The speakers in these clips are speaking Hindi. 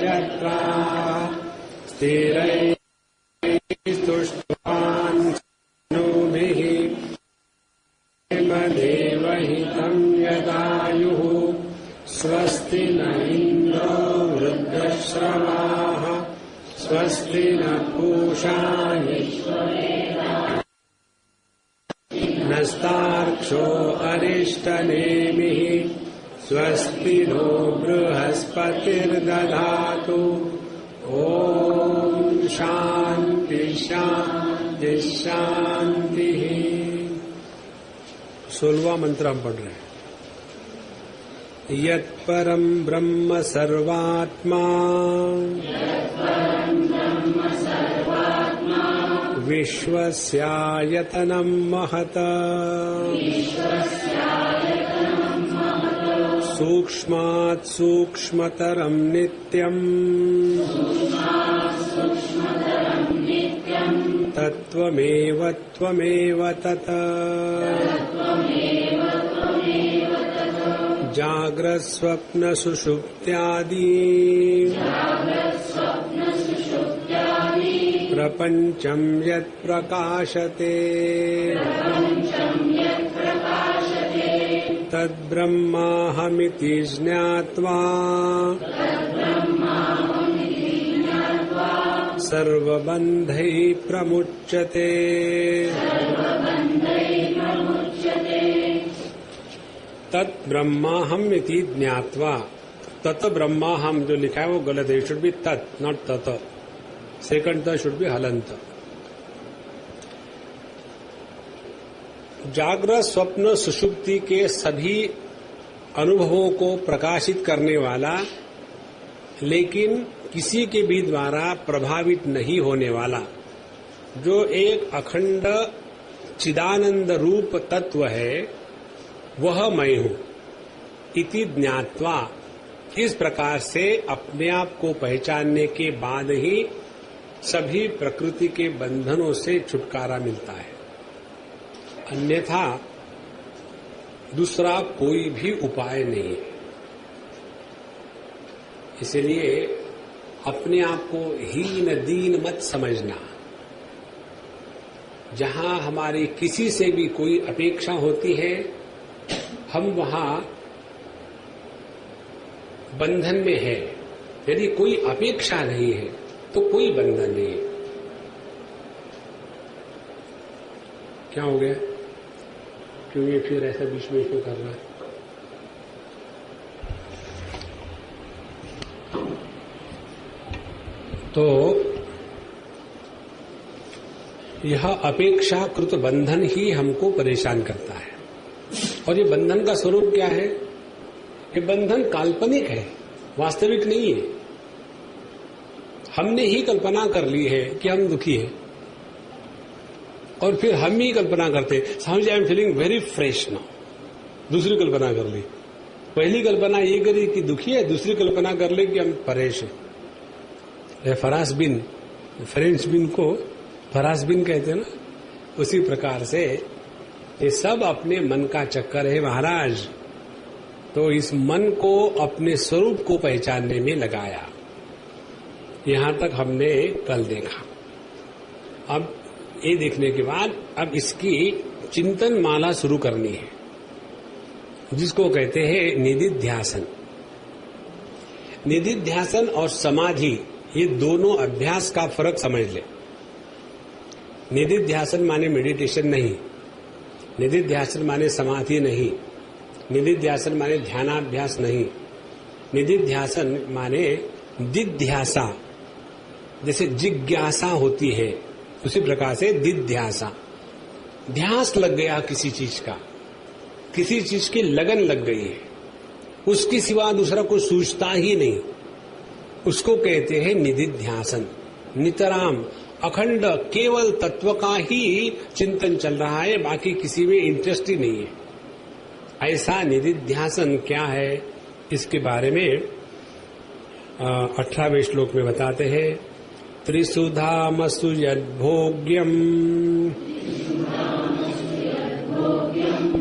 जत्रा स्थिरैस्तुष्ट्वान्नुभिः देवहितं यदायुः स्वस्ति न इन्द्रो वृद्धश्रवाः स्वस्ति न पूषा नस्तार्क्ष्यो अरिष्टनेमिः स्वस्ति नो बृहस्पतिर्दधातु ओम शांति शांति शांति। 16वां मंत्र हम पढ़ रहे हैं। यत्परं ब्रह्म सर्वात्मा विश्वस्यायतनं महत् सूक्ष्मात् सूक्ष्मतरं नित्यम् तत्त्वमेव त्वमेव तत् जाग्रत्स्वप्न सुषुप्त्यादि प्रपञ्चं यत् प्रकाशते तद्ब्रह्माहमिति ज्ञात्वा सर्वबन्धैः प्रमुच्यते। तत् ब्रह्माहम इति ज्ञात्वा। तत् ब्रह्माहम जो लिखा है वो गलत है। शुड बी तत्, नॉट तत्। सेकंड त शुड बी हलंत। जागृत स्वप्न सुषुप्ति के सभी अनुभवों को प्रकाशित करने वाला, लेकिन किसी के भी द्वारा प्रभावित नहीं होने वाला, जो एक अखंड चिदानंद रूप तत्व है, वह मैं हूं। इति ज्ञात्वा, इस प्रकार से अपने आप को पहचानने के बाद ही सभी प्रकृति के बंधनों से छुटकारा मिलता है। अन्यथा दूसरा कोई भी उपाय नहीं है। इसलिए अपने आप को हीन दीन मत समझना। जहां हमारी किसी से भी कोई अपेक्षा होती है, हम वहां बंधन में है। यदि कोई अपेक्षा नहीं है तो कोई बंधन नहीं है। क्या हो गया? क्यों ये फिर ऐसा बीच में क्यों कर रहा है? तो यह अपेक्षाकृत बंधन ही हमको परेशान करता है। और ये बंधन का स्वरूप क्या है? ये बंधन काल्पनिक है, वास्तविक नहीं है। हमने ही कल्पना कर ली है कि हम दुखी हैं, और फिर हम ही कल्पना करते, समझ, I am feeling very fresh now. दूसरी कल्पना कर ली। पहली कल्पना ये करी कि दुखी है, दूसरी कल्पना कर ली कि हम परेश हैं। फरास बिन, फ्रेंच बिन को फरास बिन कहते हैं ना, उसी प्रकार से ये सब अपने मन का चक्कर है महाराज। तो इस मन को अपने स्वरूप को पहचानने में लगाया। यहां तक हमने कल देखा। अब ये देखने के बाद अब इसकी चिंतन माला शुरू करनी है, जिसको कहते हैं निधिध्यासन। निधिध्यासन और समाधि, ये दोनों अभ्यास का फर्क समझ ले। निधिध्यासन माने मेडिटेशन नहीं, निधिध्यासन माने समाधि नहीं, निधिध्यासन माने ध्यानाभ्यास नहीं। निधिध्यासन माने दिध्यासा, जैसे जिज्ञासा होती है उसी प्रकार से दिध्यासा। ध्यास लग गया किसी चीज का, किसी चीज की लगन लग गई है, उसके सिवा दूसरा कोई सूझता ही नहीं, उसको कहते हैं निधिध्यासन। नितराम अखंड केवल तत्व का ही चिंतन चल रहा है, बाकी किसी में इंटरेस्ट ही नहीं है। ऐसा निधिध्यासन क्या है, इसके बारे में 18वें श्लोक में बताते हैं। त्रिसुधामसु यद्भोग्यम्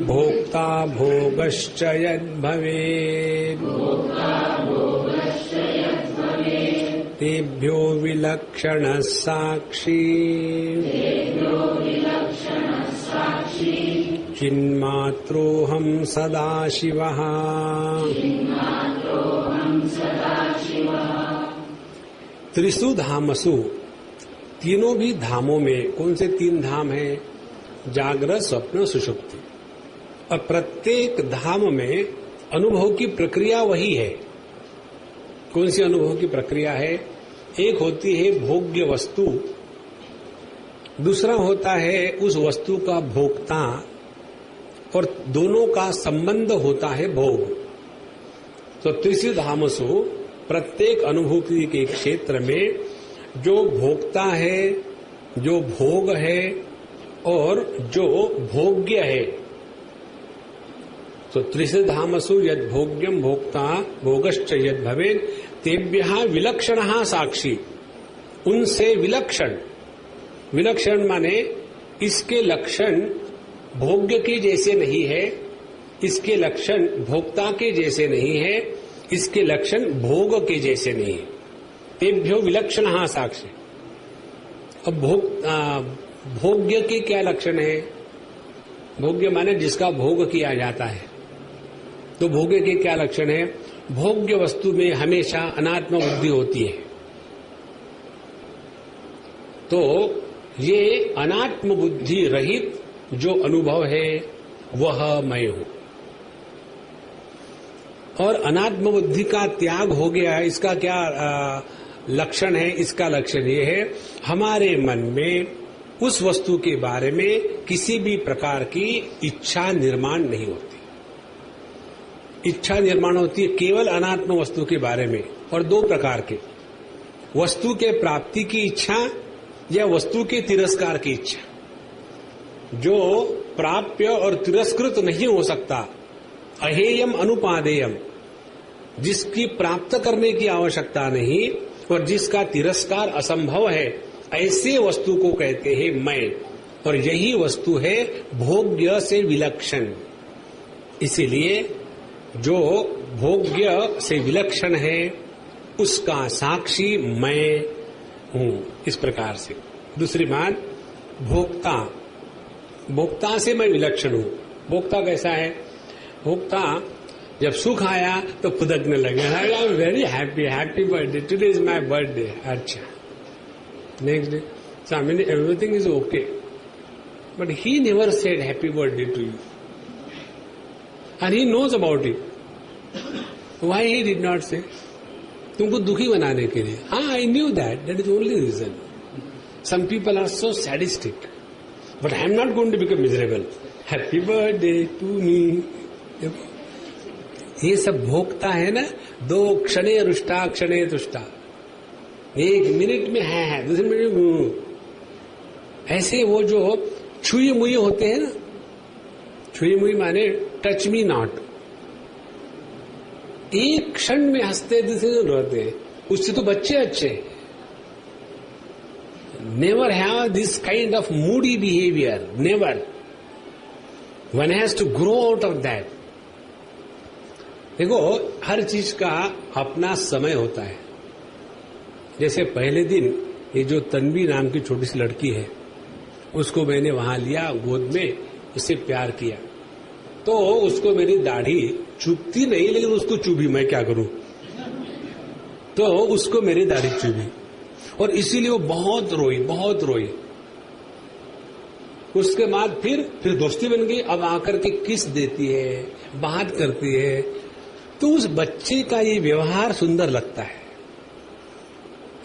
भोक्ता भोगश्च यद्भवेत् तेभ्यो विलक्षण साक्षी चिन्मात्रोऽहं सदाशिवः। त्रिषु धामसु, तीनों भी धामों में, कौन से तीन धाम हैं? जागृत, स्वप्न, सुषुप्ति। और प्रत्येक धाम में अनुभव की प्रक्रिया वही है। कौन सी अनुभव की प्रक्रिया है? एक होती है भोग्य वस्तु, दूसरा होता है उस वस्तु का भोक्ता, और दोनों का संबंध होता है भोग। तो त्रिषु धामसु, प्रत्येक अनुभूति के क्षेत्र में जो भोक्ता है, जो भोग है और जो भोग्य है, तो त्रिषु धामसु यद भोग्यम भोक्ता भोगश्च यद भवेत् तेभ्यः विलक्षणः साक्षी। उनसे विलक्षण, विलक्षण माने इसके लक्षण भोग्य के जैसे नहीं है, इसके लक्षण भोक्ता के जैसे नहीं है, इसके लक्षण भोग के जैसे नहीं है। तेभ्यो विलक्षणः साक्षी। अब भोग्य के क्या लक्षण है? भोग्य माने जिसका भोग किया जाता है। तो भोग्य के क्या लक्षण है? भोग्य वस्तु में हमेशा अनात्म बुद्धि होती है। तो ये अनात्म बुद्धि रहित जो अनुभव है वह मैं हूं। और अनात्म बुद्धि का त्याग हो गया, इसका क्या लक्षण है? इसका लक्षण ये है, हमारे मन में उस वस्तु के बारे में किसी भी प्रकार की इच्छा निर्माण नहीं होती। इच्छा निर्माण होती है केवल अनात्म वस्तु के बारे में, और दो प्रकार के, वस्तु के प्राप्ति की इच्छा या वस्तु के तिरस्कार की इच्छा। जो प्राप्य और तिरस्कृत नहीं हो सकता, अहेयम अनुपादेयम, जिसकी प्राप्त करने की आवश्यकता नहीं और जिसका तिरस्कार असंभव है, ऐसे वस्तु को कहते हैं मैं। और यही वस्तु है भोग्य से विलक्षण। इसीलिए जो भोग्य से विलक्षण है उसका साक्षी मैं हूं। इस प्रकार से दूसरी बात, भोक्ता, भोक्ता से मैं विलक्षण हूं। भोक्ता कैसा है? भोक्ता जब सुख आया तो खुदकने लगे, I am very happy, happy birthday, today is my birthday. अच्छा, नेक्स्ट डे स्वामी everything is okay, but he never said happy birthday to you and he knows about it. Why he did not say? तुमको दुखी बनाने के लिए। हाँ, I knew that. That is the only reason. Some people are so sadistic, but I am not going to become miserable. Happy birthday to me. ये सब भोगता है ना, दो क्षणे रुष्टा क्षणे तुष्टा, एक मिनट में है दूसरे मिनट में। ऐसे वो जो छुई मुई होते हैं ना, छुई मुई माने टच मी नॉट, एक क्षण में हंसते दूसरे रहते हैं, उससे तो बच्चे अच्छे। Never have this kind of moody behaviour, never. One has to grow out of that. देखो, हर चीज का अपना समय होता है। जैसे पहले दिन ये जो तन्वी नाम की छोटी सी लड़की है, उसको मैंने वहां लिया गोद में, उससे प्यार किया, तो उसको मेरी दाढ़ी चुभती नहीं, लेकिन उसको चुभी, मैं क्या करूं। तो उसको मेरी दाढ़ी चुभी और इसीलिए वो बहुत रोई, बहुत रोई। उसके बाद फिर दोस्ती बन गई। अब आकर के किस देती है, बात करती है, तो उस बच्चे का ये व्यवहार सुंदर लगता है।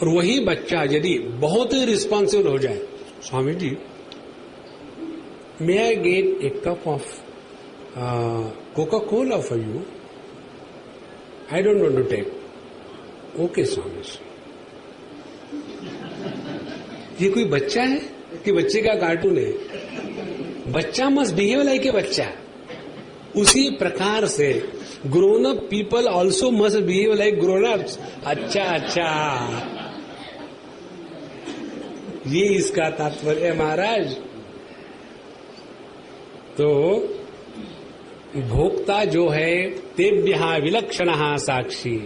और वही बच्चा यदि बहुत ही रिस्पॉन्सिबल हो जाए, Swami ji may I get a cup of Coca-Cola for you? I don't want to take. Okay, Swami. ये कोई बच्चा है कि बच्चे का कार्टून है? बच्चा मस्ट बिहेव लाइक ए बच्चा। उसी प्रकार से grown up people also must behave like grown ups. अच्छा अच्छा, ये इसका तात्पर्य है महाराज। तो भोक्ता जो है तेभ्यः विलक्षणः साक्षी,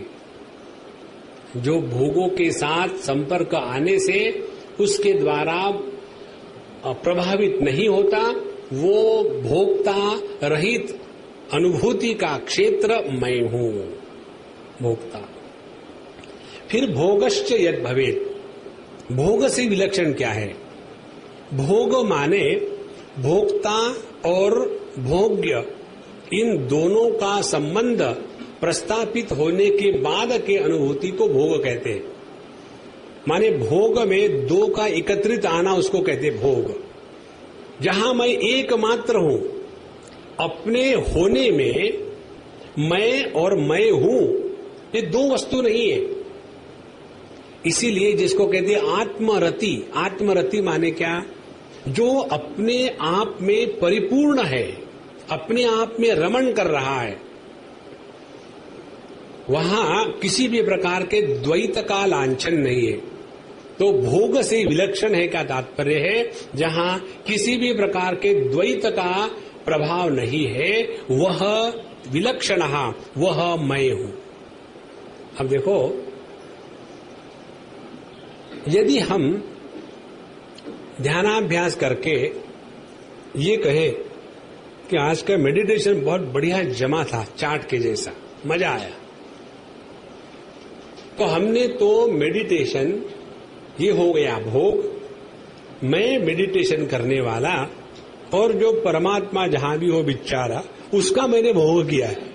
जो भोगों के साथ संपर्क आने से उसके द्वारा प्रभावित नहीं होता, वो भोक्ता रहित अनुभूति का क्षेत्र मैं हूं, भोक्ता। फिर भोगश्च यद भवेत्, भोग से विलक्षण क्या है? भोग माने भोक्ता और भोग्य इन दोनों का संबंध प्रस्थापित होने के बाद के अनुभूति को भोग कहते हैं। माने भोग में दो का एकत्रित आना उसको कहते हैं भोग। जहां मैं एकमात्र हूं, अपने होने में मैं और मैं हूं ये दो वस्तु नहीं है। इसीलिए जिसको कहते हैं आत्मरति, आत्मरति माने क्या? जो अपने आप में परिपूर्ण है, अपने आप में रमण कर रहा है, वहां किसी भी प्रकार के द्वैत का लांछन नहीं है। तो भोग से विलक्षण है का तात्पर्य है जहां किसी भी प्रकार के द्वैत का प्रभाव नहीं है, वह विलक्षण, वह मैं हूं। अब देखो, यदि हम ध्यानाभ्यास करके ये कहें कि आज का मेडिटेशन बहुत बढ़िया जमा था, चाट के जैसा, मजा आया, तो हमने तो मेडिटेशन, ये हो गया भोग, मैं मेडिटेशन करने वाला, और जो परमात्मा जहां भी हो बेचारा, उसका मैंने भोग किया है।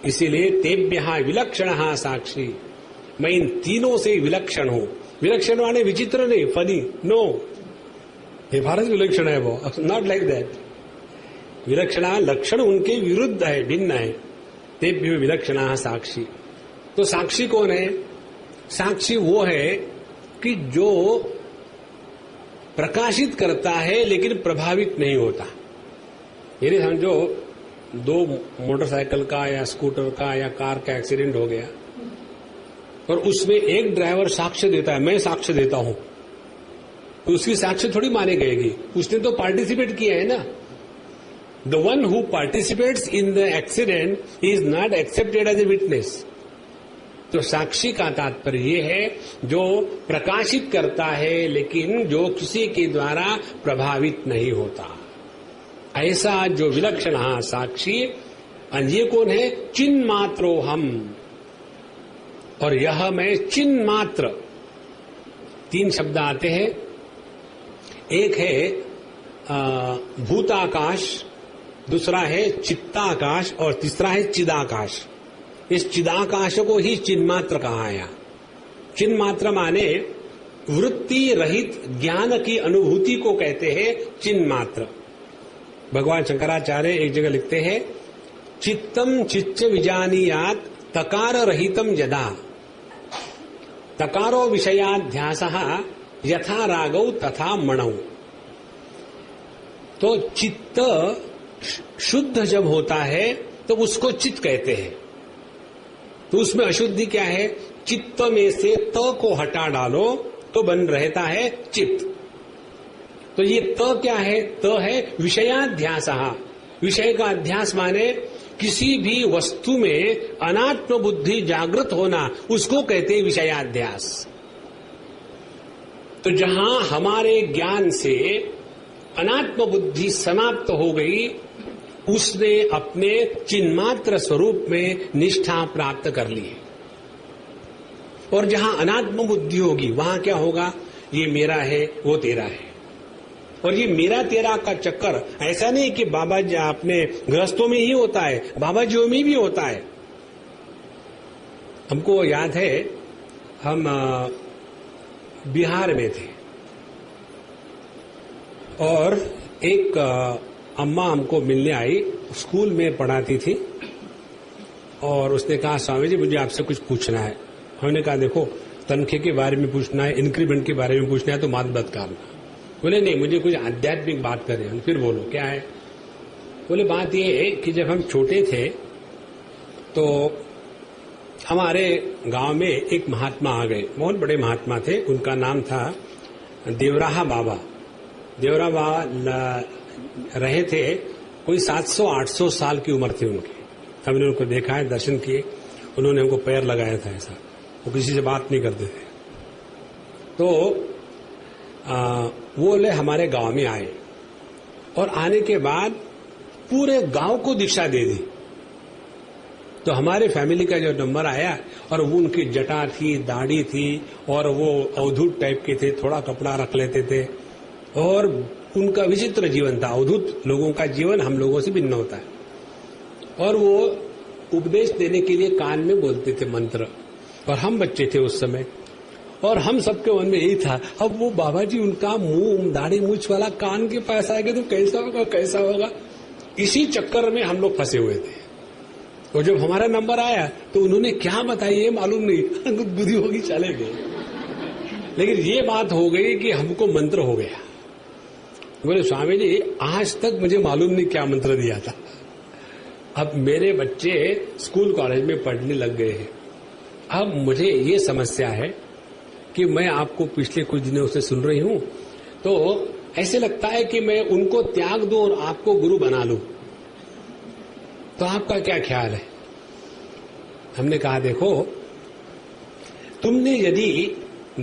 इसीलिए तेभ्यः विलक्षणः साक्षी, मैं इन तीनों से विलक्षण हूं। विलक्षण माने विचित्र नहीं, फनी, नो, ये भारत विलक्षण है, वो नॉट लाइक दैट। विलक्षण लक्षण उनके विरुद्ध है, भिन्न है। तेभ्यो विलक्षणः साक्षी। तो साक्षी कौन है? साक्षी वो है कि जो प्रकाशित करता है लेकिन प्रभावित नहीं होता। यदि समझो दो मोटरसाइकिल का या स्कूटर का या कार का एक्सीडेंट हो गया और उसमें एक ड्राइवर साक्ष्य देता है, मैं साक्ष्य देता हूं, तो उसकी साक्ष्य थोड़ी माने गएगी, उसने तो पार्टिसिपेट किया है ना। The one who participates in the accident is not accepted as a witness. तो साक्षी का तात्पर्य ये है जो प्रकाशित करता है लेकिन जो किसी के द्वारा प्रभावित नहीं होता, ऐसा जो विलक्षण साक्षी। और ये कौन है? चिन्ह मात्रो हम, और यह मैं चिन्ह मात्र। तीन शब्द आते हैं, एक है भूताकाश, दूसरा है चित्ताकाश और तीसरा है चिदाकाश। इस चिदाकाश को ही चिन्मात्र कहा है। चिन्मात्र माने वृत्ति रहित ज्ञान की अनुभूति को कहते हैं चिन्मात्र। भगवान शंकराचार्य एक जगह लिखते हैं, चित्तम चिच्च विजानीयात तकार रहितम यदा तकारो विषयाध्यासः यथा रागौ तथा मणौ। तो चित्त शुद्ध जब होता है तो उसको चित्त कहते हैं। तो उसमें अशुद्धि क्या है? चित्त में से त को हटा डालो तो बन रहता है चित्त। तो ये त क्या है? त है विषयाध्यास। विषय का अध्यास माने किसी भी वस्तु में अनात्म बुद्धि जागृत होना, उसको कहते हैं विषयाध्यास। तो जहां हमारे ज्ञान से अनात्म बुद्धि समाप्त हो गई, उसने अपने चिन्मात्र स्वरूप में निष्ठा प्राप्त कर ली। और जहां अनात्म बुद्धि होगी वहां क्या होगा? ये मेरा है, वो तेरा है। और ये मेरा तेरा का चक्कर ऐसा नहीं कि बाबा जी अपने गृहस्थों में ही होता है, बाबा जियों में भी होता है। हमको याद है, हम बिहार में थे और एक अम्मा हमको मिलने आई, स्कूल में पढ़ाती थी, और उसने कहा, स्वामी जी मुझे आपसे कुछ पूछना है। हमने कहा, देखो तनख्वाह के बारे में पूछना है, इंक्रीमेंट के बारे में पूछना है तो मत करना। बोले नहीं, मुझे कुछ आध्यात्मिक बात करें। फिर बोलो क्या है? बोले बात ये है कि जब हम छोटे थे तो हमारे गांव में एक महात्मा आ गए, बहुत बड़े महात्मा थे। उनका नाम था देवराहा बाबा। देवराहा बाबा रहे थे, कोई 700-800 साल की उम्र थी उनकी। हमने उनको देखा है, दर्शन किए। उन्होंने हमको पैर लगाया था ऐसा, वो किसी से बात नहीं करते थे। तो वो ले हमारे गांव में आए और आने के बाद पूरे गांव को दीक्षा दे दी। तो हमारे फैमिली का जो नंबर आया और वो उनकी जटा थी, दाढ़ी थी और वो अवधूत टाइप के थे, थोड़ा कपड़ा रख लेते थे और उनका विचित्र जीवन था। अवधूत लोगों का जीवन हम लोगों से भिन्न होता है। और वो उपदेश देने के लिए कान में बोलते थे मंत्र, और हम बच्चे थे उस समय और हम सबके मन में यही था, अब वो बाबा जी उनका मुंह दाढ़ी मूछ वाला कान के पास आएगा तो कैसा होगा कैसा होगा। इसी चक्कर में हम लोग फंसे हुए थे। और जब हमारा नंबर आया तो उन्होंने क्या बताया ये मालूम नहीं, बुद्धि होगी चले गए। लेकिन ये बात हो गई कि हमको मंत्र हो गया। बोले स्वामी जी आज तक मुझे मालूम नहीं क्या मंत्र दिया था। अब मेरे बच्चे स्कूल कॉलेज में पढ़ने लग गए हैं। अब मुझे ये समस्या है कि मैं आपको पिछले कुछ दिनों से सुन रही हूं, तो ऐसे लगता है कि मैं उनको त्याग दूं और आपको गुरु बना लूं। तो आपका क्या ख्याल है? हमने कहा देखो, तुमने यदि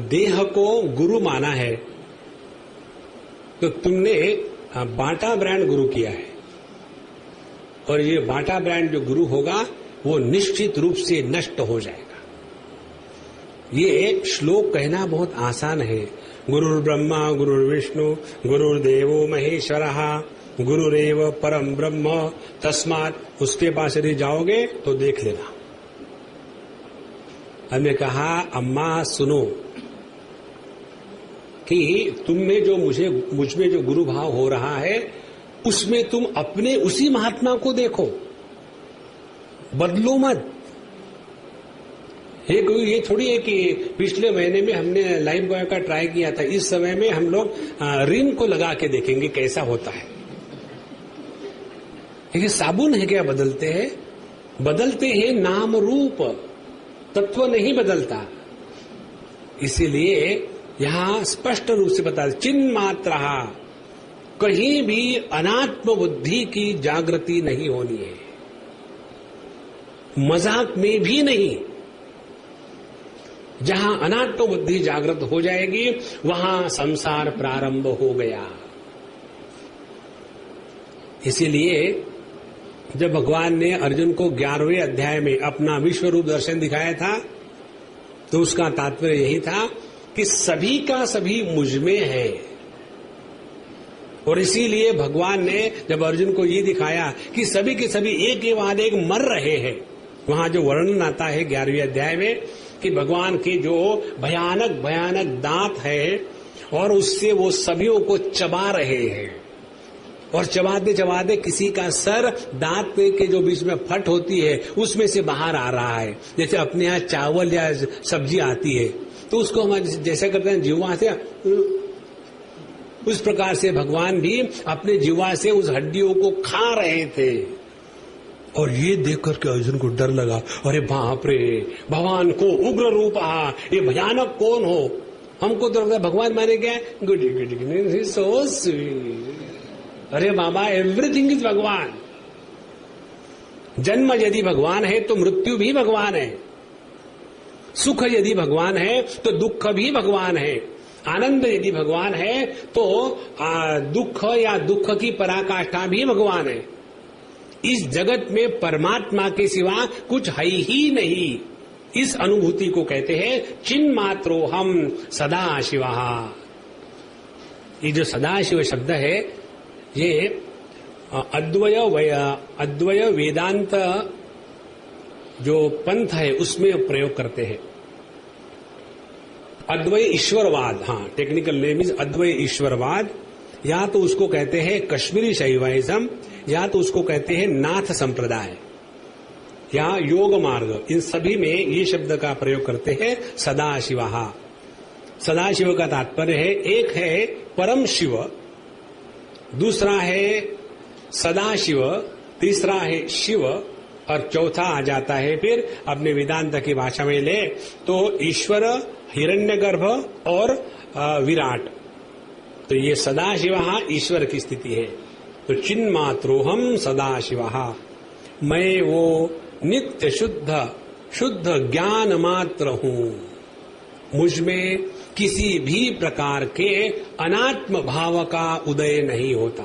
देह को गुरु माना है तो तुमने बाटा ब्रांड गुरु किया है, और ये बाटा ब्रांड जो गुरु होगा वो निश्चित रूप से नष्ट हो जाएगा। ये श्लोक कहना बहुत आसान है, गुरुर्ब्रह्मा गुरुर्विष्णु गुरुर्देवो महेश्वरः गुरुरेव परम ब्रह्म तस्मात्। उसके पास यदि जाओगे तो देख लेना। हमने कहा अम्मा सुनो कि तुम में जो मुझ में जो गुरु भाव हो रहा है उसमें तुम अपने उसी महात्मा को देखो, बदलो मत। ये थोड़ी है कि पिछले महीने में हमने लाइफ बॉय का ट्राई किया था, इस समय में हम लोग रिन को लगा के देखेंगे कैसा होता है। ये साबुन है क्या बदलते हैं? बदलते हैं नाम रूप, तत्व नहीं बदलता। इसीलिए यहां स्पष्ट रूप से बता, चिन्ह मात्रा, कहीं भी अनात्म बुद्धि की जागृति नहीं होनी है, मजाक में भी नहीं। जहां अनात्म बुद्धि जागृत हो जाएगी वहां संसार प्रारंभ हो गया। इसीलिए जब भगवान ने अर्जुन को 11वें अध्याय में अपना विश्व रूप दर्शन दिखाया था तो उसका तात्पर्य यही था कि सभी का सभी मुझ में है। और इसीलिए भगवान ने जब अर्जुन को ये दिखाया कि सभी के सभी एक के बाद एक मर रहे हैं, वहां जो वर्णन आता है 11वें अध्याय में कि भगवान के जो भयानक भयानक दांत है और उससे वो सभियों को चबा रहे हैं, और चबाते चबाते किसी का सर दांत के जो बीच में फट होती है उसमें से बाहर आ रहा है। जैसे अपने यहाँ चावल या सब्जी आती है तो उसको हम जैसे करते हैं जीवा से, उस प्रकार से भगवान भी अपने जीवा से उस हड्डियों को खा रहे थे। और ये देख करके अर्जुन को डर लगा, अरे बाप रे, भगवान को उग्र रूप आ, ये भयानक कौन हो? हमको तो लगता है भगवान माने क्या, गुड गुड सो स्वीट। अरे बाबा, एवरीथिंग इज भगवान। जन्म यदि भगवान है तो मृत्यु भी भगवान है, सुख यदि भगवान है तो दुख भी भगवान है, आनंद यदि भगवान है तो दुख या दुख की पराकाष्ठा भी भगवान है। इस जगत में परमात्मा के सिवा कुछ है ही नहीं। इस अनुभूति को कहते हैं चिन्ह मात्रो हम सदा शिवा। ये जो सदाशिव शब्द है ये अद्वय वेदांत जो पंथ है उसमें प्रयोग करते हैं। अद्वय ईश्वरवाद, हाँ, टेक्निकल नेम इज अद्वय ईश्वरवाद, या तो उसको कहते हैं कश्मीरी शैवाइज्म, या तो उसको कहते हैं नाथ संप्रदाय या योग मार्ग। इन सभी में ये शब्द का प्रयोग करते हैं सदाशिवा। सदाशिव का तात्पर्य है, एक है परम शिव, दूसरा है सदाशिव, तीसरा है शिव, और चौथा आ जाता है फिर अपने वेदांत की भाषा में ले तो ईश्वर, हिरण्यगर्भ और विराट। तो ये सदाशिव ईश्वर की स्थिति है। तो चिन्मात्रोहम सदाशिव, मैं वो नित्य शुद्ध शुद्ध ज्ञान मात्र हूं, मुझ में किसी भी प्रकार के अनात्म भाव का उदय नहीं होता।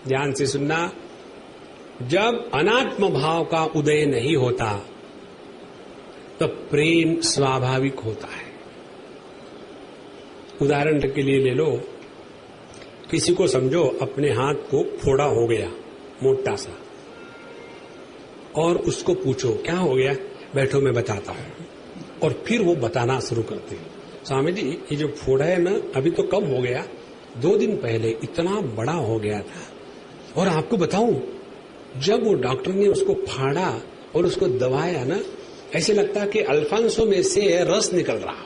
ध्यान से सुनना, जब अनात्म भाव का उदय नहीं होता तब प्रेम स्वाभाविक होता है। उदाहरण के लिए ले लो, किसी को समझो अपने हाथ को फोड़ा हो गया मोटा सा, और उसको पूछो क्या हो गया, बैठो मैं बताता हूं, और फिर वो बताना शुरू करते हैं। स्वामी जी ये जो फोड़ा है ना अभी तो कम हो गया, 2 दिन पहले इतना बड़ा हो गया था, और आपको बताऊं जब वो डॉक्टर ने उसको फाड़ा और उसको दबाया ना, ऐसे लगता कि अल्फांसो में से रस निकल रहा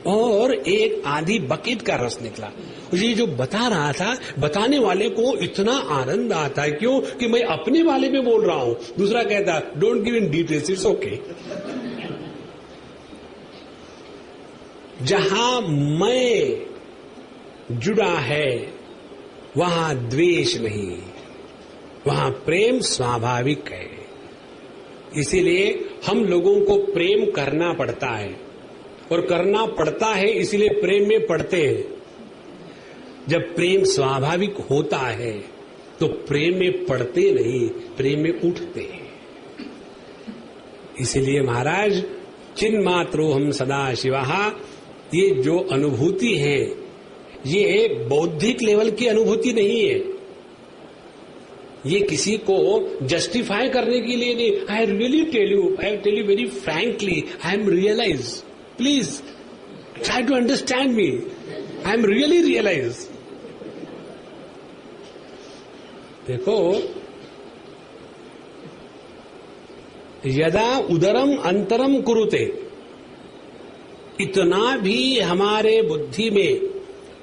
और एक आधी बकेट का रस निकला। ये जो बता रहा था, बताने वाले को इतना आनंद आता है, क्यों कि मैं अपने वाले में बोल रहा हूं, दूसरा कहता don't give in details, it's okay. जहां मैं जुड़ा है वहां द्वेष नहीं, वहां प्रेम स्वाभाविक है। इसीलिए हम लोगों को प्रेम करना पड़ता है, और करना पड़ता है इसीलिए प्रेम में पड़ते हैं। जब प्रेम स्वाभाविक होता है तो प्रेम में पड़ते नहीं, प्रेम में उठते हैं। इसीलिए महाराज चिन्मात्रो हम सदा शिवा, ये जो अनुभूति है ये बौद्धिक लेवल की अनुभूति नहीं है, ये किसी को जस्टिफाई करने के लिए नहीं। I really tell you very frankly, I am realise, please try to understand me, I am really realise. देखो, यदा उदरम अंतरम कुरुते, इतना भी हमारे बुद्धि में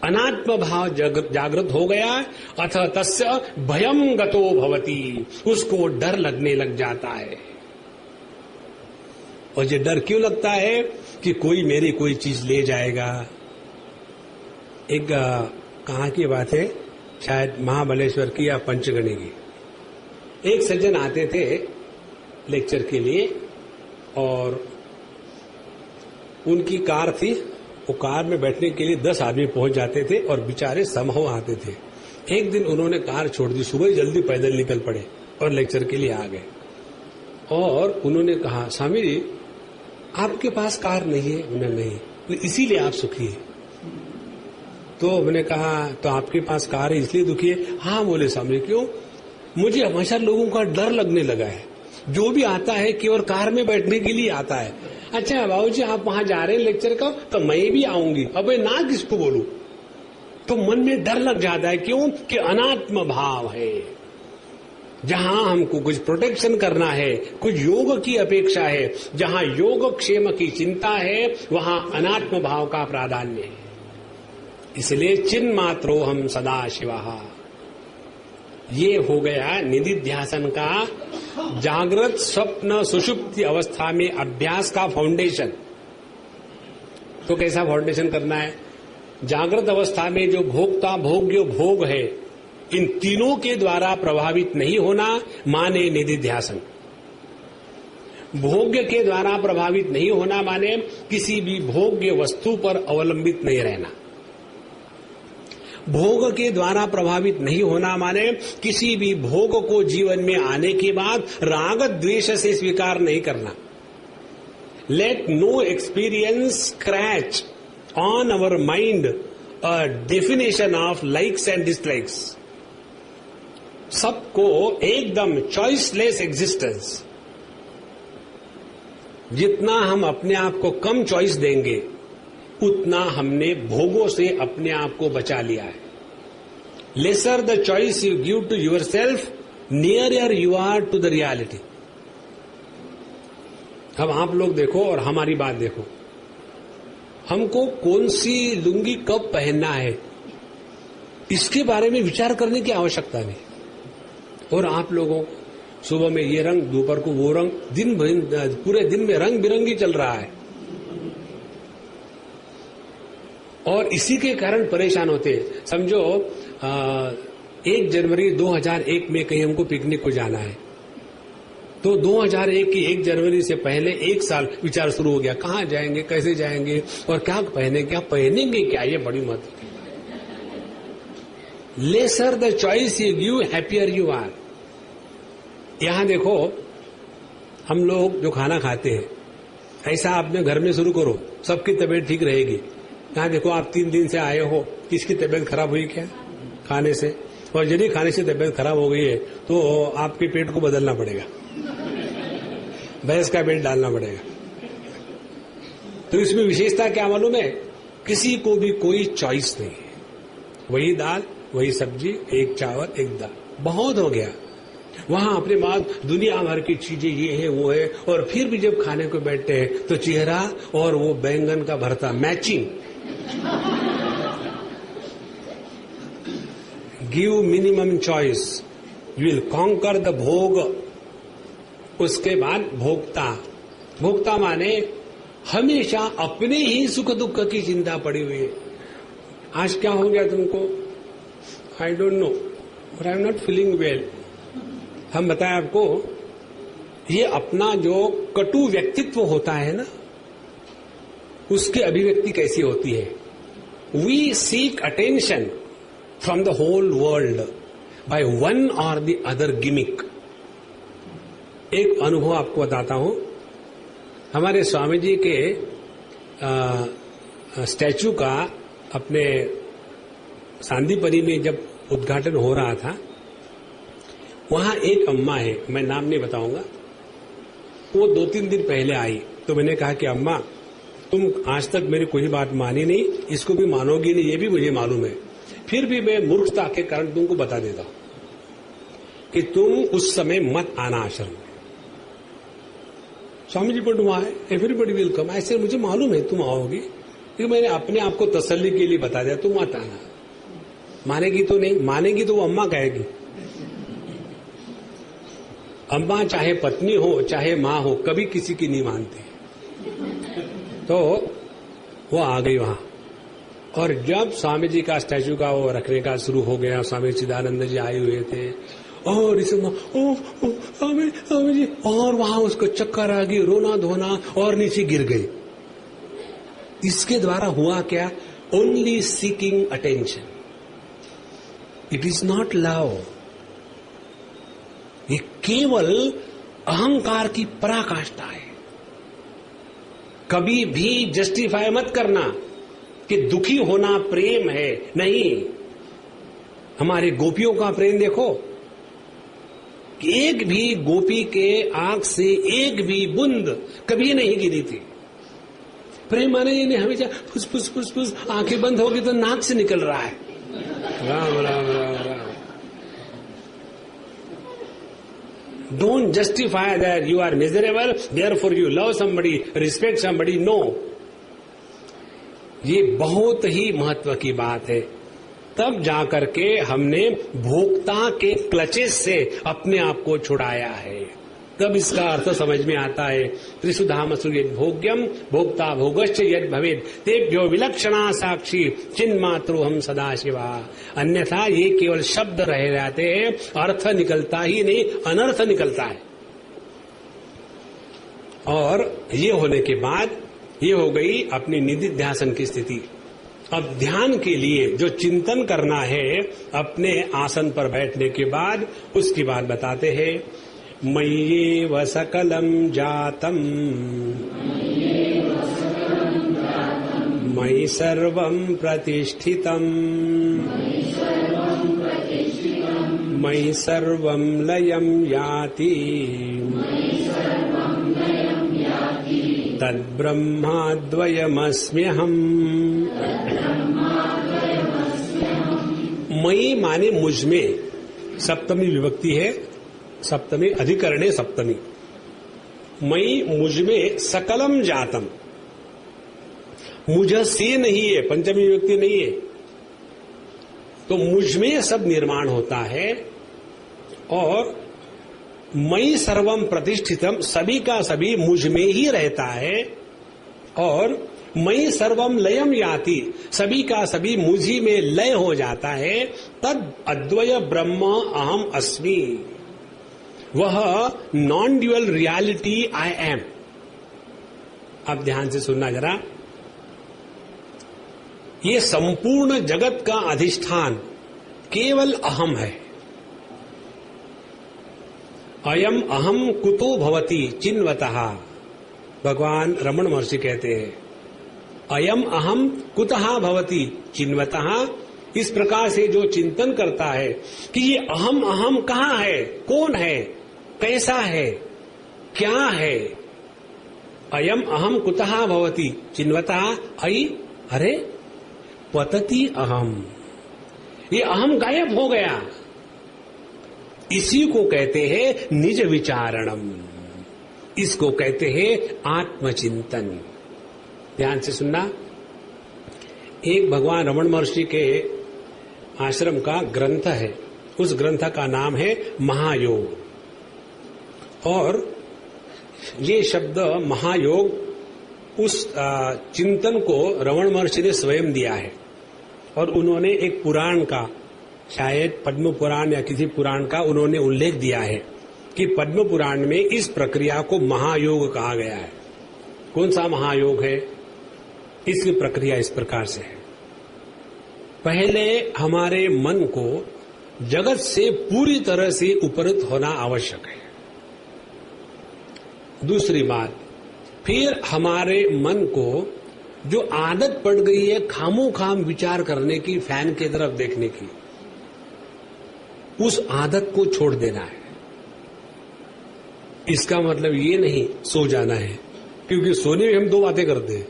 अनात्म भाव जागृत हो गया, अथ तस्य भयम गतो भवति, उसको डर लगने लग जाता है। और ये डर क्यों लगता है कि कोई मेरी कोई चीज ले जाएगा। एक कहाँ की बात है, शायद महाबलेश्वर की या पंचगणी की। एक सज्जन आते थे लेक्चर के लिए, और उनकी कार थी, वो कार में बैठने के लिए 10 आदमी पहुंच जाते थे और बेचारे समूह आते थे। एक दिन उन्होंने कार छोड़ दी, सुबह ही जल्दी पैदल निकल पड़े और लेक्चर के लिए आ गए। और उन्होंने कहा, स्वामी जी आपके पास कार नहीं है? उन्होंने नहीं, तो इसीलिए आप सुखी है। तो मैंने कहा तो आपके पास कार है इसलिए दुखी है? हाँ बोले स्वामी, क्यों? मुझे हमेशा लोगों का डर लगने लगा है, जो भी आता है केवल कार में बैठने के लिए आता है। अच्छा बाबूजी आप वहां जा रहे हैं लेक्चर का, तो मैं भी आऊंगी, अब ना किसको बोलूं? तो मन में डर लग जाता है, क्यों कि अनात्म भाव है। जहां हमको कुछ प्रोटेक्शन करना है, कुछ योग की अपेक्षा है, जहां योग क्षेम की चिंता है, वहां अनात्म भाव का प्राधान्य है। इसलिए चिन्मात्रो हम सदा शिवा, ये हो गया निधिध्यासन का जागृत स्वप्न सुषुप्ति अवस्था में अभ्यास का फाउंडेशन। तो कैसा फाउंडेशन करना है? जागृत अवस्था में जो भोक्ता भोग्य भोग है, इन तीनों के द्वारा प्रभावित नहीं होना माने निधिध्यासन। भोग्य के द्वारा प्रभावित नहीं होना माने किसी भी भोग्य वस्तु पर अवलंबित नहीं रहना। भोग के द्वारा प्रभावित नहीं होना माने किसी भी भोग को जीवन में आने के बाद राग द्वेष से स्वीकार नहीं करना। Let know experience scratch on our mind a definition of likes and dislikes. सबको एकदम चॉइसलेस एग्जिस्टेंस। जितना हम अपने आप को कम चॉइस देंगे उतना हमने भोगों से अपने आप को बचा लिया है। Lesser the choice you give to yourself, near you are to the reality. अब आप लोग देखो और हमारी बात देखो, हमको कौन सी लुंगी कब पहनना है इसके बारे में विचार करने की आवश्यकता नहीं। और आप लोगों सुबह में ये रंग, दोपहर को वो रंग, दिन भर पूरे दिन में रंग बिरंगी चल रहा है, और इसी के कारण परेशान होते हैं। समझो 1 जनवरी 2001 में कहीं हमको पिकनिक को जाना है, तो 2001 की 1 जनवरी से पहले 1 साल विचार शुरू हो गया, कहाँ जाएंगे, कैसे जाएंगे और क्या पहनेंगे क्या, ये बड़ी महत्व की। Lesser the choice you give happier you are. यहां देखो, हम लोग जो खाना खाते हैं, ऐसा आपने घर में शुरू करो, सबकी तबीयत ठीक रहेगी। यहां देखो, आप 3 दिन से आए हो, किसकी तबीयत खराब हुई क्या खाने से? और यदि खाने से तबीयत खराब हो गई है तो आपके पेट को बदलना पड़ेगा, भैंस का पेट डालना पड़ेगा। तो इसमें विशेषता क्या मालूम है? किसी को भी कोई चॉइस नहीं है, वही दाल वही सब्जी, एक चावल एक दाल, बहुत हो गया। वहां अपने बाद दुनिया भर की चीजें ये है वो है, और फिर भी जब खाने को बैठते हैं तो चेहरा और वो बैंगन का भरता matching. Give minimum choice, you will conquer the भोग। उसके बाद भोक्ता। भोक्ता माने हमेशा अपने ही सुख दुख की चिंता पड़ी हुई है। आज क्या हो गया तुमको? I don't know, but I am not feeling well. हम बताएं आपको, ये अपना जो कटु व्यक्तित्व होता है ना, उसकी अभिव्यक्ति कैसी होती है? We seek attention from the whole world by one or the other gimmick. एक अनुभव आपको बताता हूं। हमारे स्वामी जी के स्टैचू का अपने सांदीपनी में जब उद्घाटन हो रहा था, वहां एक अम्मा है, मैं नाम नहीं बताऊंगा, वो 2-3 दिन पहले आई। तो मैंने कहा कि अम्मा, तुम आज तक मेरी कोई बात मानी नहीं, इसको भी मानोगी नहीं, ये भी मुझे मालूम है, फिर भी मैं मूर्खता के कारण तुमको बता देता हूं कि तुम उस समय मत आना आश्रम में। Swami ji but why, everybody will come. ऐसे मुझे मालूम है तुम आओगी, क्योंकि मैंने अपने आप को तसल्ली के लिए बता दिया, तुम मत आना। मानेगी तो नहीं, मानेगी तो वो अम्मा कहेगी। अम्मा चाहे पत्नी हो चाहे मां हो, कभी किसी की नहीं मानती। तो वो आ गई वहां, और जब स्वामी जी का स्टैचू का वो रखने का शुरू हो गया, स्वामी चिदानंद जी आए हुए थे, और इसे स्वामी जी, और वहां उसको चक्कर आ गई, रोना धोना, और नीचे गिर गई। इसके द्वारा हुआ क्या? Only seeking attention, it is not love. ये केवल अहंकार की पराकाष्ठा है। कभी भी जस्टिफाई मत करना कि दुखी होना प्रेम है, नहीं। हमारे गोपियों का प्रेम देखो, एक भी गोपी के आंख से एक भी बूंद कभी नहीं गिरी थी। प्रेम माने ये नहीं हमेशा फुस फुस फुस फुस, आंखें बंद होगी तो नाक से निकल रहा है। Ram Ram Ram Ram. Don't justify that you are miserable, therefore you love somebody, respect somebody. No. ये बहुत ही महत्व की बात है। तब जाकर के हमने भोक्ता के क्लचेस से अपने आप को छुड़ाया है, तब इसका अर्थ समझ में आता है। त्रिसुधामसु यद् भोग्यम भोक्ता भोगश्च यद् भवेत् तेभ्यो विलक्षणा साक्षी चिन्मात्रोहम सदाशिवा। अन्यथा ये केवल शब्द रह जाते हैं, अर्थ निकलता ही नहीं, अनर्थ निकलता है। और ये होने के बाद ये हो गई अपनी निधि ध्यासन की स्थिति। अब ध्यान के लिए जो चिंतन करना है अपने आसन पर बैठने के बाद, उसकी बात बताते हैं। मय्येव सकलं जातम् मयि सर्वं प्रतिष्ठितम् मयि सर्वं लयं याति तद्ब्रह्माद्वयमस्म्यहम्। मयि माने मुझ में, सप्तमी विभक्ति है, सप्तमी अधिकरणे सप्तमी। मयि मुझ में सकलम जातम, मुझ से नहीं है, पंचमी विभक्ति नहीं है, तो मुझ में सब निर्माण होता है। और मयि सर्वम प्रतिष्ठितम, सभी का सभी मुझ में ही रहता है। और मयि सर्वम लयम याति, सभी का सभी मुझी में लय हो जाता है। तद अद्वय ब्रह्म अहम अस्मि, वह non dual reality I am. अब ध्यान से सुनना जरा, ये संपूर्ण जगत का अधिष्ठान केवल अहम है। अयम अहम कुतो भवति चिन्वतः, भगवान रमण महर्षि कहते हैं अयम अहम कुतः भवति चिन्वतः। इस प्रकार से जो चिंतन करता है कि ये अहम अहम कहाँ है, कौन है, कैसा है, क्या है, अयम अहम कुतः भवति चिन्वतः अयि अरे पतति अहम, ये अहम गायब हो गया। इसी को कहते हैं निज विचारणम, इसको कहते हैं आत्मचिंतन। ध्यान से सुनना, एक भगवान रमण महर्षि के आश्रम का ग्रंथ है, उस ग्रंथ का नाम है महायोग। और ये शब्द महायोग उस चिंतन को रमण महर्षि ने स्वयं दिया है। और उन्होंने एक पुराण का, शायद पद्म पुराण या किसी पुराण का उन्होंने उल्लेख दिया है कि पद्म पुराण में इस प्रक्रिया को महायोग कहा गया है। कौन सा महायोग है? इसकी प्रक्रिया इस प्रकार से है, पहले हमारे मन को जगत से पूरी तरह से उपरत होना आवश्यक है। दूसरी बात, फिर हमारे मन को जो आदत पड़ गई है खामोखाम विचार करने की, फैन की तरफ देखने की, उस आदत को छोड़ देना है। इसका मतलब ये नहीं सो जाना है, क्योंकि सोने में हम दो बातें करते हैं,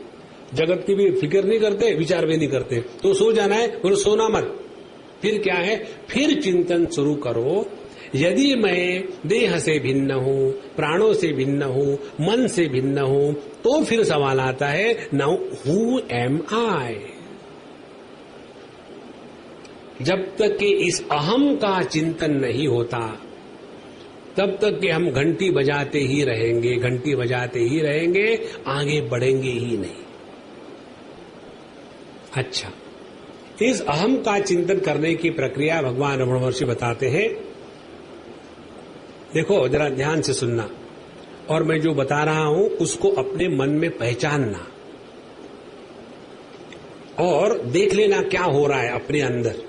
जगत की भी फिक्र नहीं करते, विचार भी नहीं करते, तो सो जाना है और सोना मत। फिर क्या है, फिर चिंतन शुरू करो, यदि मैं देह से भिन्न हूं, प्राणों से भिन्न हूं, मन से भिन्न हूं, तो फिर सवाल आता है नाउ हु एम आई। जब तक कि इस अहम का चिंतन नहीं होता, तब तक कि हम घंटी बजाते ही रहेंगे, घंटी बजाते ही रहेंगे, आगे बढ़ेंगे ही नहीं। अच्छा, इस अहम का चिंतन करने की प्रक्रिया भगवान रमण महर्षि बताते हैं। देखो जरा ध्यान से सुनना, और मैं जो बता रहा हूं उसको अपने मन में पहचानना और देख लेना क्या हो रहा है अपने अंदर।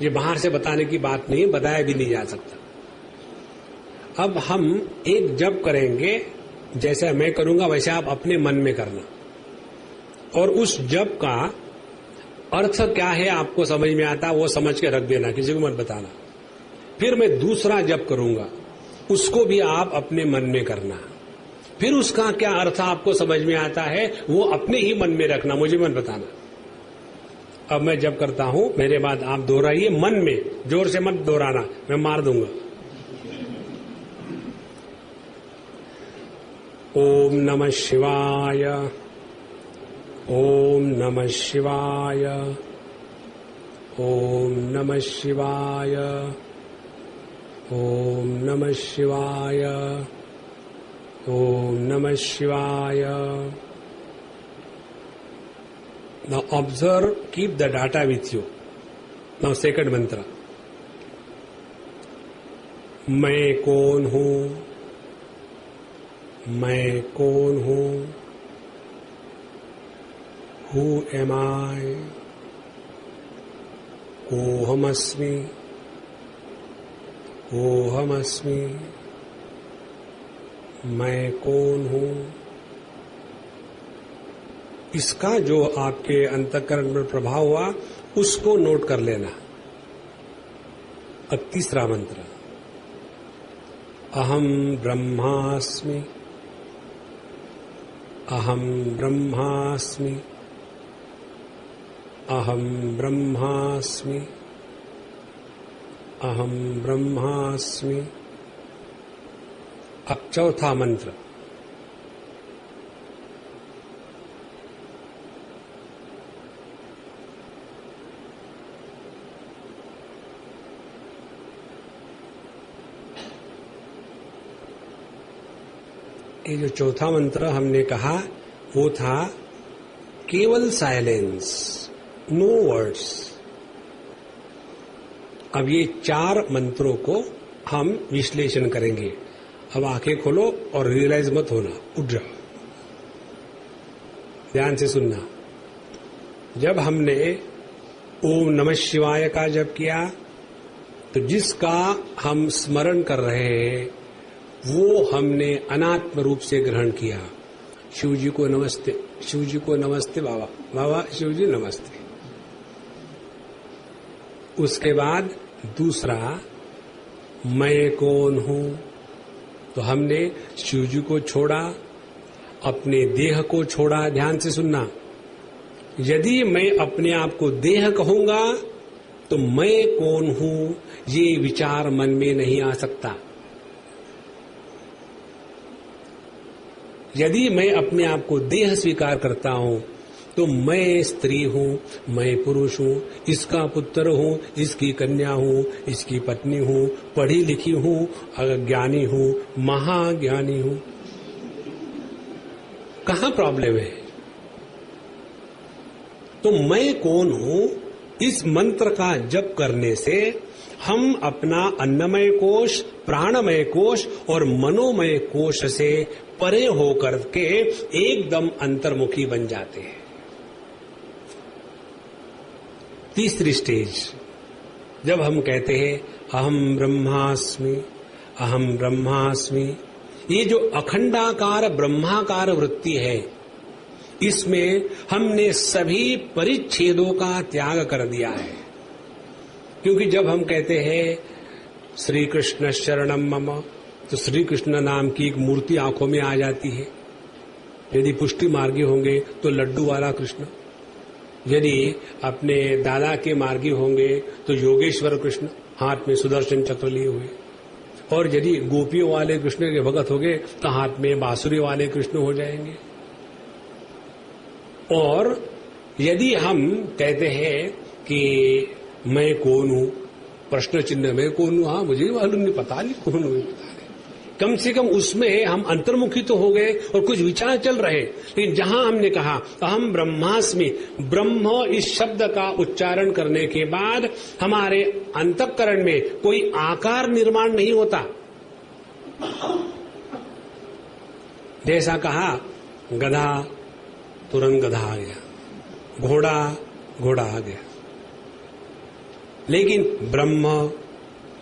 ये बाहर से बताने की बात नहीं, बताया भी नहीं जा सकता। अब हम एक जप करेंगे, जैसा मैं करूंगा वैसे आप अपने मन में करना, और उस जप का अर्थ क्या है आपको समझ में आता, वो समझ के रख देना, किसी को मत बताना। फिर मैं दूसरा जप करूंगा, उसको भी आप अपने मन में करना, फिर उसका क्या अर्थ आपको समझ में आता है वो अपने ही मन में रखना, मुझे मत बताना। अब मैं जप करता हूं, मेरे बाद आप दोहराइए मन में, जोर से मत दोहराना, मैं मार दूंगा। ओम नमः शिवाय, ओम नमः शिवाय, ओम नमः शिवाय, ओम नमः शिवाय, ओम नमः शिवाय। Now observe, keep the data with you. Now second mantra. मैं कौन हूं, मैं कौन हूं, Who am I? कोहमस्मि, कोहमस्मि, मैं कौन हूं। इसका जो आपके अंतःकरण में प्रभाव हुआ उसको नोट कर लेना। अब तीसरा मंत्र, अहम ब्रह्मास्मि, अहम ब्रह्मास्मि, अहम ब्रह्मास्मि, अहम ब्रह्मास्मि। अब चौथा मंत्र, ये जो चौथा मंत्र हमने कहा वो था केवल साइलेंस, नो वर्ड्स। अब ये चार मंत्रों को हम विश्लेषण करेंगे। अब आंखें खोलो और रियलाइज मत होना, उठ जाओ, ध्यान से सुनना। जब हमने ओम नमः शिवाय का जप किया तो जिसका हम स्मरण कर रहे हैं वो हमने अनात्म रूप से ग्रहण किया। शिव जी को नमस्ते, शिव जी को नमस्ते, बाबा बाबा शिव जी नमस्ते। उसके बाद दूसरा, मैं कौन हूं, तो हमने शिव जी को छोड़ा, अपने देह को छोड़ा। ध्यान से सुनना, यदि मैं अपने आप को देह कहूंगा तो मैं कौन हूं ये विचार मन में नहीं आ सकता। यदि मैं अपने आप को देह स्वीकार करता हूं तो मैं स्त्री हूं, मैं पुरुष हूं, इसका पुत्र हूं, इसकी कन्या हूं, इसकी पत्नी हूं, पढ़ी लिखी हूं, ज्ञानी हूं, महाज्ञानी हूं। कहां प्रॉब्लम है? तो मैं कौन हूं, इस मंत्र का जप करने से हम अपना अन्नमय कोश, प्राणमय कोश और मनोमय कोश से परे होकर के एकदम अंतर्मुखी बन जाते हैं। तीसरी स्टेज, जब हम कहते हैं अहम ब्रह्मास्मि, अहम ब्रह्मास्मि, ये जो अखंडाकार ब्रह्माकार वृत्ति है, इसमें हमने सभी परिच्छेदों का त्याग कर दिया है। क्योंकि जब हम कहते हैं श्री कृष्ण शरणम मम, तो श्री कृष्ण नाम की एक मूर्ति आंखों में आ जाती है। यदि पुष्टि मार्गी होंगे तो लड्डू वाला कृष्ण, यदि अपने दादा के मार्गी होंगे तो योगेश्वर कृष्ण, हाथ में सुदर्शन चक्र लिए हुए, और यदि गोपियों वाले कृष्ण के भगत होंगे तो हाथ में बांसुरी वाले कृष्ण हो जाएंगे। और यदि हम कहते हैं कि मैं कौन हूं, प्रश्न चिन्ह, मैं कौन हूं, हाँ मुझे मालूम नहीं, पता नहीं कौन हूं, पता नहीं, कम से कम उसमें हम अंतर्मुखी तो हो गए और कुछ विचार चल रहे। लेकिन जहां हमने कहा अहम ब्रह्मास्मि, ब्रह्म इस शब्द का उच्चारण करने के बाद हमारे अंतःकरण में कोई आकार निर्माण नहीं होता। जैसा कहा गधा, तुरंत गधा आ गया, घोड़ा, घोड़ा आ गया। लेकिन ब्रह्म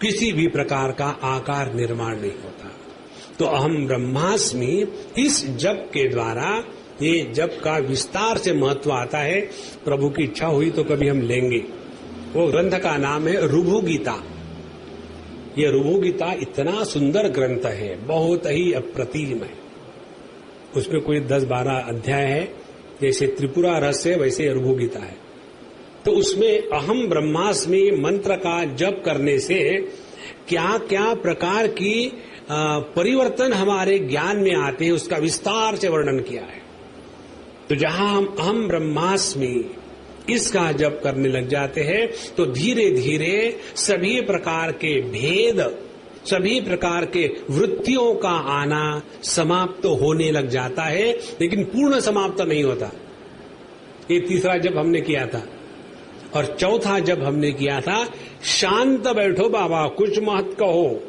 किसी भी प्रकार का आकार निर्माण नहीं होता। तो अहम ब्रह्मास्मि इस जप के द्वारा, ये जप का विस्तार से महत्व आता है। प्रभु की इच्छा हुई तो कभी हम लेंगे। वो ग्रंथ का नाम है ऋभु गीता। ये ऋभु गीता इतना सुंदर ग्रंथ है, बहुत ही अप्रतिम है। उसमें कोई 10-12 अध्याय है, जैसे त्रिपुरा रहस्य वैसे ऋभु गीता है। तो उसमें अहम ब्रह्मास्मि मंत्र का जप करने से क्या क्या प्रकार की परिवर्तन हमारे ज्ञान में आते हैं, उसका विस्तार से वर्णन किया है। तो जहां हम अहम ब्रह्मास्मि इसका जप करने लग जाते हैं तो धीरे धीरे सभी प्रकार के भेद, सभी प्रकार के वृत्तियों का आना समाप्त होने लग जाता है, लेकिन पूर्ण समाप्त नहीं होता। ये तीसरा जप हमने किया था। और चौथा जब हमने किया था शांत बैठो बाबा, कुछ मत कहो।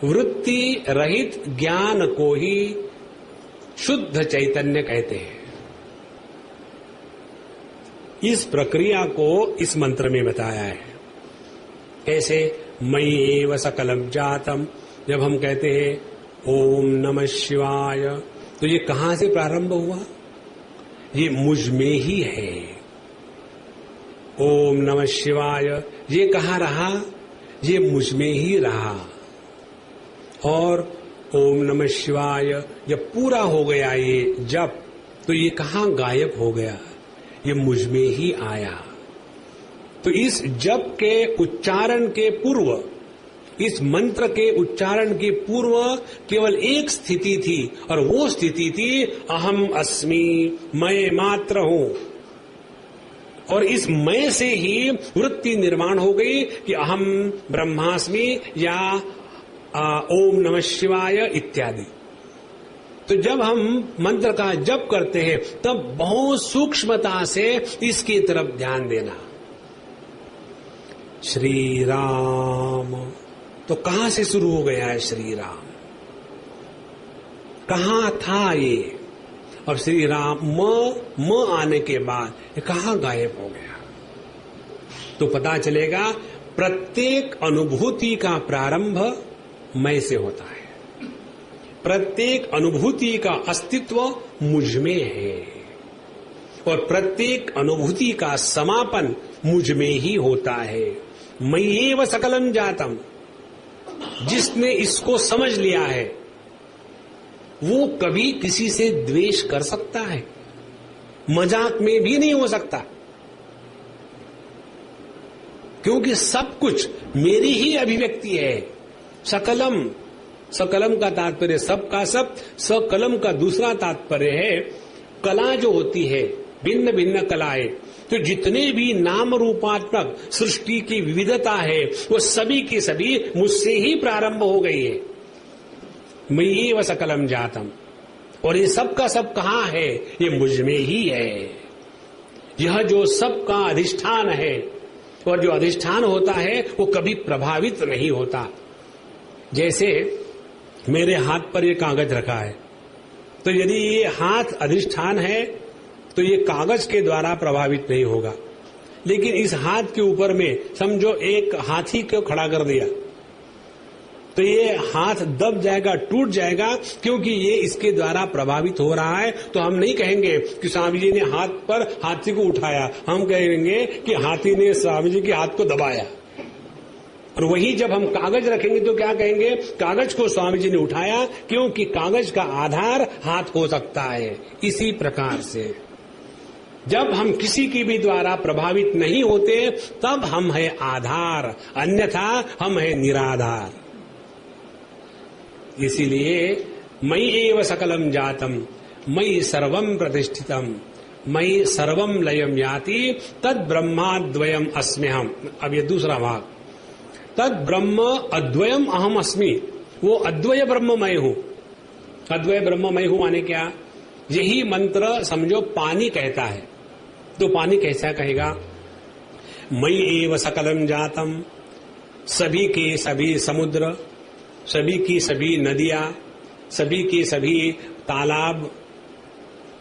वृत्ति रहित ज्ञान को ही शुद्ध चैतन्य कहते हैं। इस प्रक्रिया को इस मंत्र में बताया है। कैसे? मयि एव सकलम जातम, जब हम कहते हैं ओम नमः शिवाय, तो ये कहां से प्रारंभ हुआ? ये मुझ में ही है। ओम नमः शिवाय ये कहाँ रहा? ये मुझ में ही रहा। और ओम नमः शिवाय जब पूरा हो गया ये जप, तो ये कहाँ गायब हो गया? ये मुझ में ही आया। तो इस जप के उच्चारण के पूर्व, इस मंत्र के उच्चारण के पूर्व केवल एक स्थिति थी, और वो स्थिति थी अहम अस्मि, मैं मात्र हूं। और इस मैं से ही वृत्ति निर्माण हो गई कि अहम ब्रह्मास्मि या ओम नमः शिवाय इत्यादि। तो जब हम मंत्र का जप करते हैं तब बहुत सूक्ष्मता से इसकी तरफ ध्यान देना। श्री राम। तो कहां से शुरू हो गया है श्री राम? कहां था ये? अब श्री राम म आने के बाद ये कहां गायब हो गया? तो पता चलेगा प्रत्येक अनुभूति का प्रारंभ मैं से होता है। प्रत्येक अनुभूति का अस्तित्व मुझ में है और प्रत्येक अनुभूति का समापन मुझ में ही होता है। मय्येव सकलम जातम। जिसने इसको समझ लिया है वो कभी किसी से द्वेष कर सकता है? मजाक में भी नहीं हो सकता, क्योंकि सब कुछ मेरी ही अभिव्यक्ति है। सकलम, सकलम का तात्पर्य सब का सब, सकलम का दूसरा तात्पर्य है कला जो होती है, भिन्न भिन्न कलाएं। तो जितने भी नाम रूपात्मक सृष्टि की विविधता है वो सभी की सभी मुझसे ही प्रारंभ हो गई है। मय्येव सकलम जातम। और ये सब का सब कहां है? ये मुझ में ही है। यह जो सब का अधिष्ठान है और जो अधिष्ठान होता है वो कभी प्रभावित नहीं होता। जैसे मेरे हाथ पर ये कागज रखा है, तो यदि ये हाथ अधिष्ठान है तो ये कागज के द्वारा प्रभावित नहीं होगा। लेकिन इस हाथ के ऊपर में समझो एक हाथी को खड़ा कर दिया तो ये हाथ दब जाएगा, टूट जाएगा, क्योंकि ये इसके द्वारा प्रभावित हो रहा है। तो हम नहीं कहेंगे कि स्वामी जी ने हाथ पर हाथी को उठाया, हम कहेंगे कि हाथी ने स्वामी जी के हाथ को दबाया। और वही जब हम कागज रखेंगे तो क्या कहेंगे? कागज को स्वामी जी ने उठाया, क्योंकि कागज का आधार हाथ हो सकता है। इसी प्रकार से जब हम किसी के भी द्वारा प्रभावित नहीं होते तब हम है आधार, अन्यथा हम है निराधार। इसीलिए मयि एव सकलम जातम, मयि सर्वम प्रतिष्ठितम, मयि सर्वम लयम याति, तद ब्रह्माद्वयम अस्म्यहम। अब ये दूसरा भाग, तद ब्रह्म अद्वयम अहम अस्मि। वो अद्वय ब्रह्म मैं हूं। अद्वय ब्रह्म मैं हूं माने क्या? यही मंत्र समझो पानी कहता है, तो पानी कैसा कहेगा? मयि एव सकलम जातम। सभी के सभी समुद्र, सभी की सभी नदियां, सभी के सभी तालाब,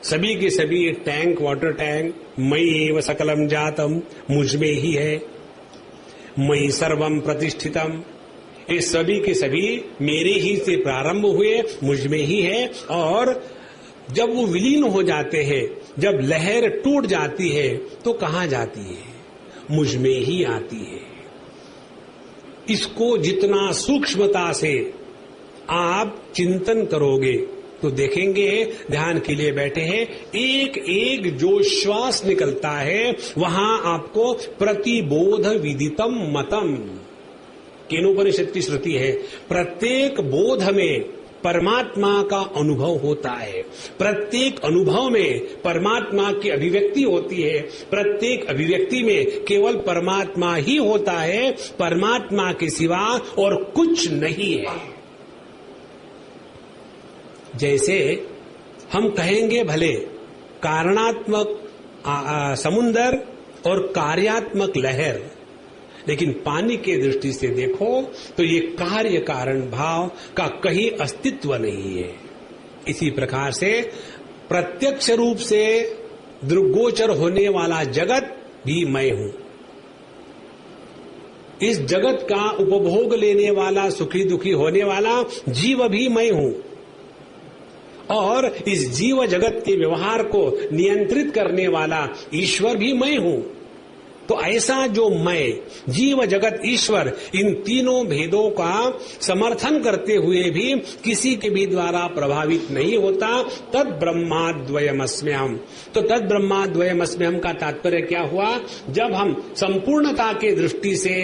सभी के सभी टैंक, वाटर टैंक, मयि एव सकलम जातम, मुझ में ही है। मयि सर्वम प्रतिष्ठितम, ये सभी के सभी मेरे ही से प्रारंभ हुए, मुझ में ही है। और जब वो विलीन हो जाते हैं, जब लहर टूट जाती है तो कहां जाती है? मुझ में ही आती है। इसको जितना सूक्ष्मता से आप चिंतन करोगे तो देखेंगे, ध्यान के लिए बैठे हैं, एक एक जो श्वास निकलता है वहां आपको प्रतिबोध विदितम मतम, केनोपनिषद की श्रुति है। प्रत्येक बोध में परमात्मा का अनुभव होता है, प्रत्येक अनुभव में परमात्मा की अभिव्यक्ति होती है, प्रत्येक अभिव्यक्ति में केवल परमात्मा ही होता है, परमात्मा के सिवा और कुछ नहीं है। जैसे हम कहेंगे भले कारणात्मक समुंदर और कार्यात्मक लहर, लेकिन पानी के दृष्टि से देखो तो ये कार्य कारण भाव का कहीं अस्तित्व नहीं है। इसी प्रकार से प्रत्यक्ष रूप से दृग्गोचर होने वाला जगत भी मैं हूं। इस जगत का उपभोग लेने वाला, सुखी दुखी होने वाला जीव भी मैं हूं, और इस जीव जगत के व्यवहार को नियंत्रित करने वाला ईश्वर भी मैं हूं। तो ऐसा जो मैं, जीव जगत, ईश्वर, इन तीनों भेदों का समर्थन करते हुए भी किसी के भी द्वारा प्रभावित नहीं होता। तद ब्रह्माद्वयमस्म्यहम्। तो तद ब्रह्माद्वयमस्म्यहम् का तात्पर्य क्या हुआ? जब हम संपूर्णता के दृष्टि से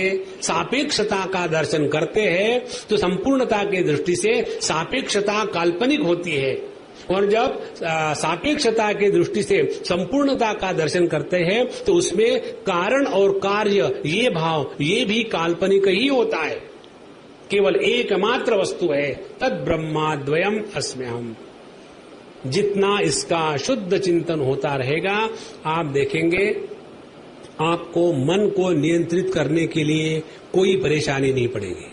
सापेक्षता का दर्शन करते हैं तो संपूर्णता के दृष्टि से सापेक्षता काल्पनिक होती है, और जब सापेक्षता के दृष्टि से संपूर्णता का दर्शन करते हैं तो उसमें कारण और कार्य, ये भाव, ये भी काल्पनिक ही होता है, केवल एकमात्र वस्तु है। तद ब्रह्माद्वयम अस्म्यहम्। जितना इसका शुद्ध चिंतन होता रहेगा आप देखेंगे आपको मन को नियंत्रित करने के लिए कोई परेशानी नहीं पड़ेगी।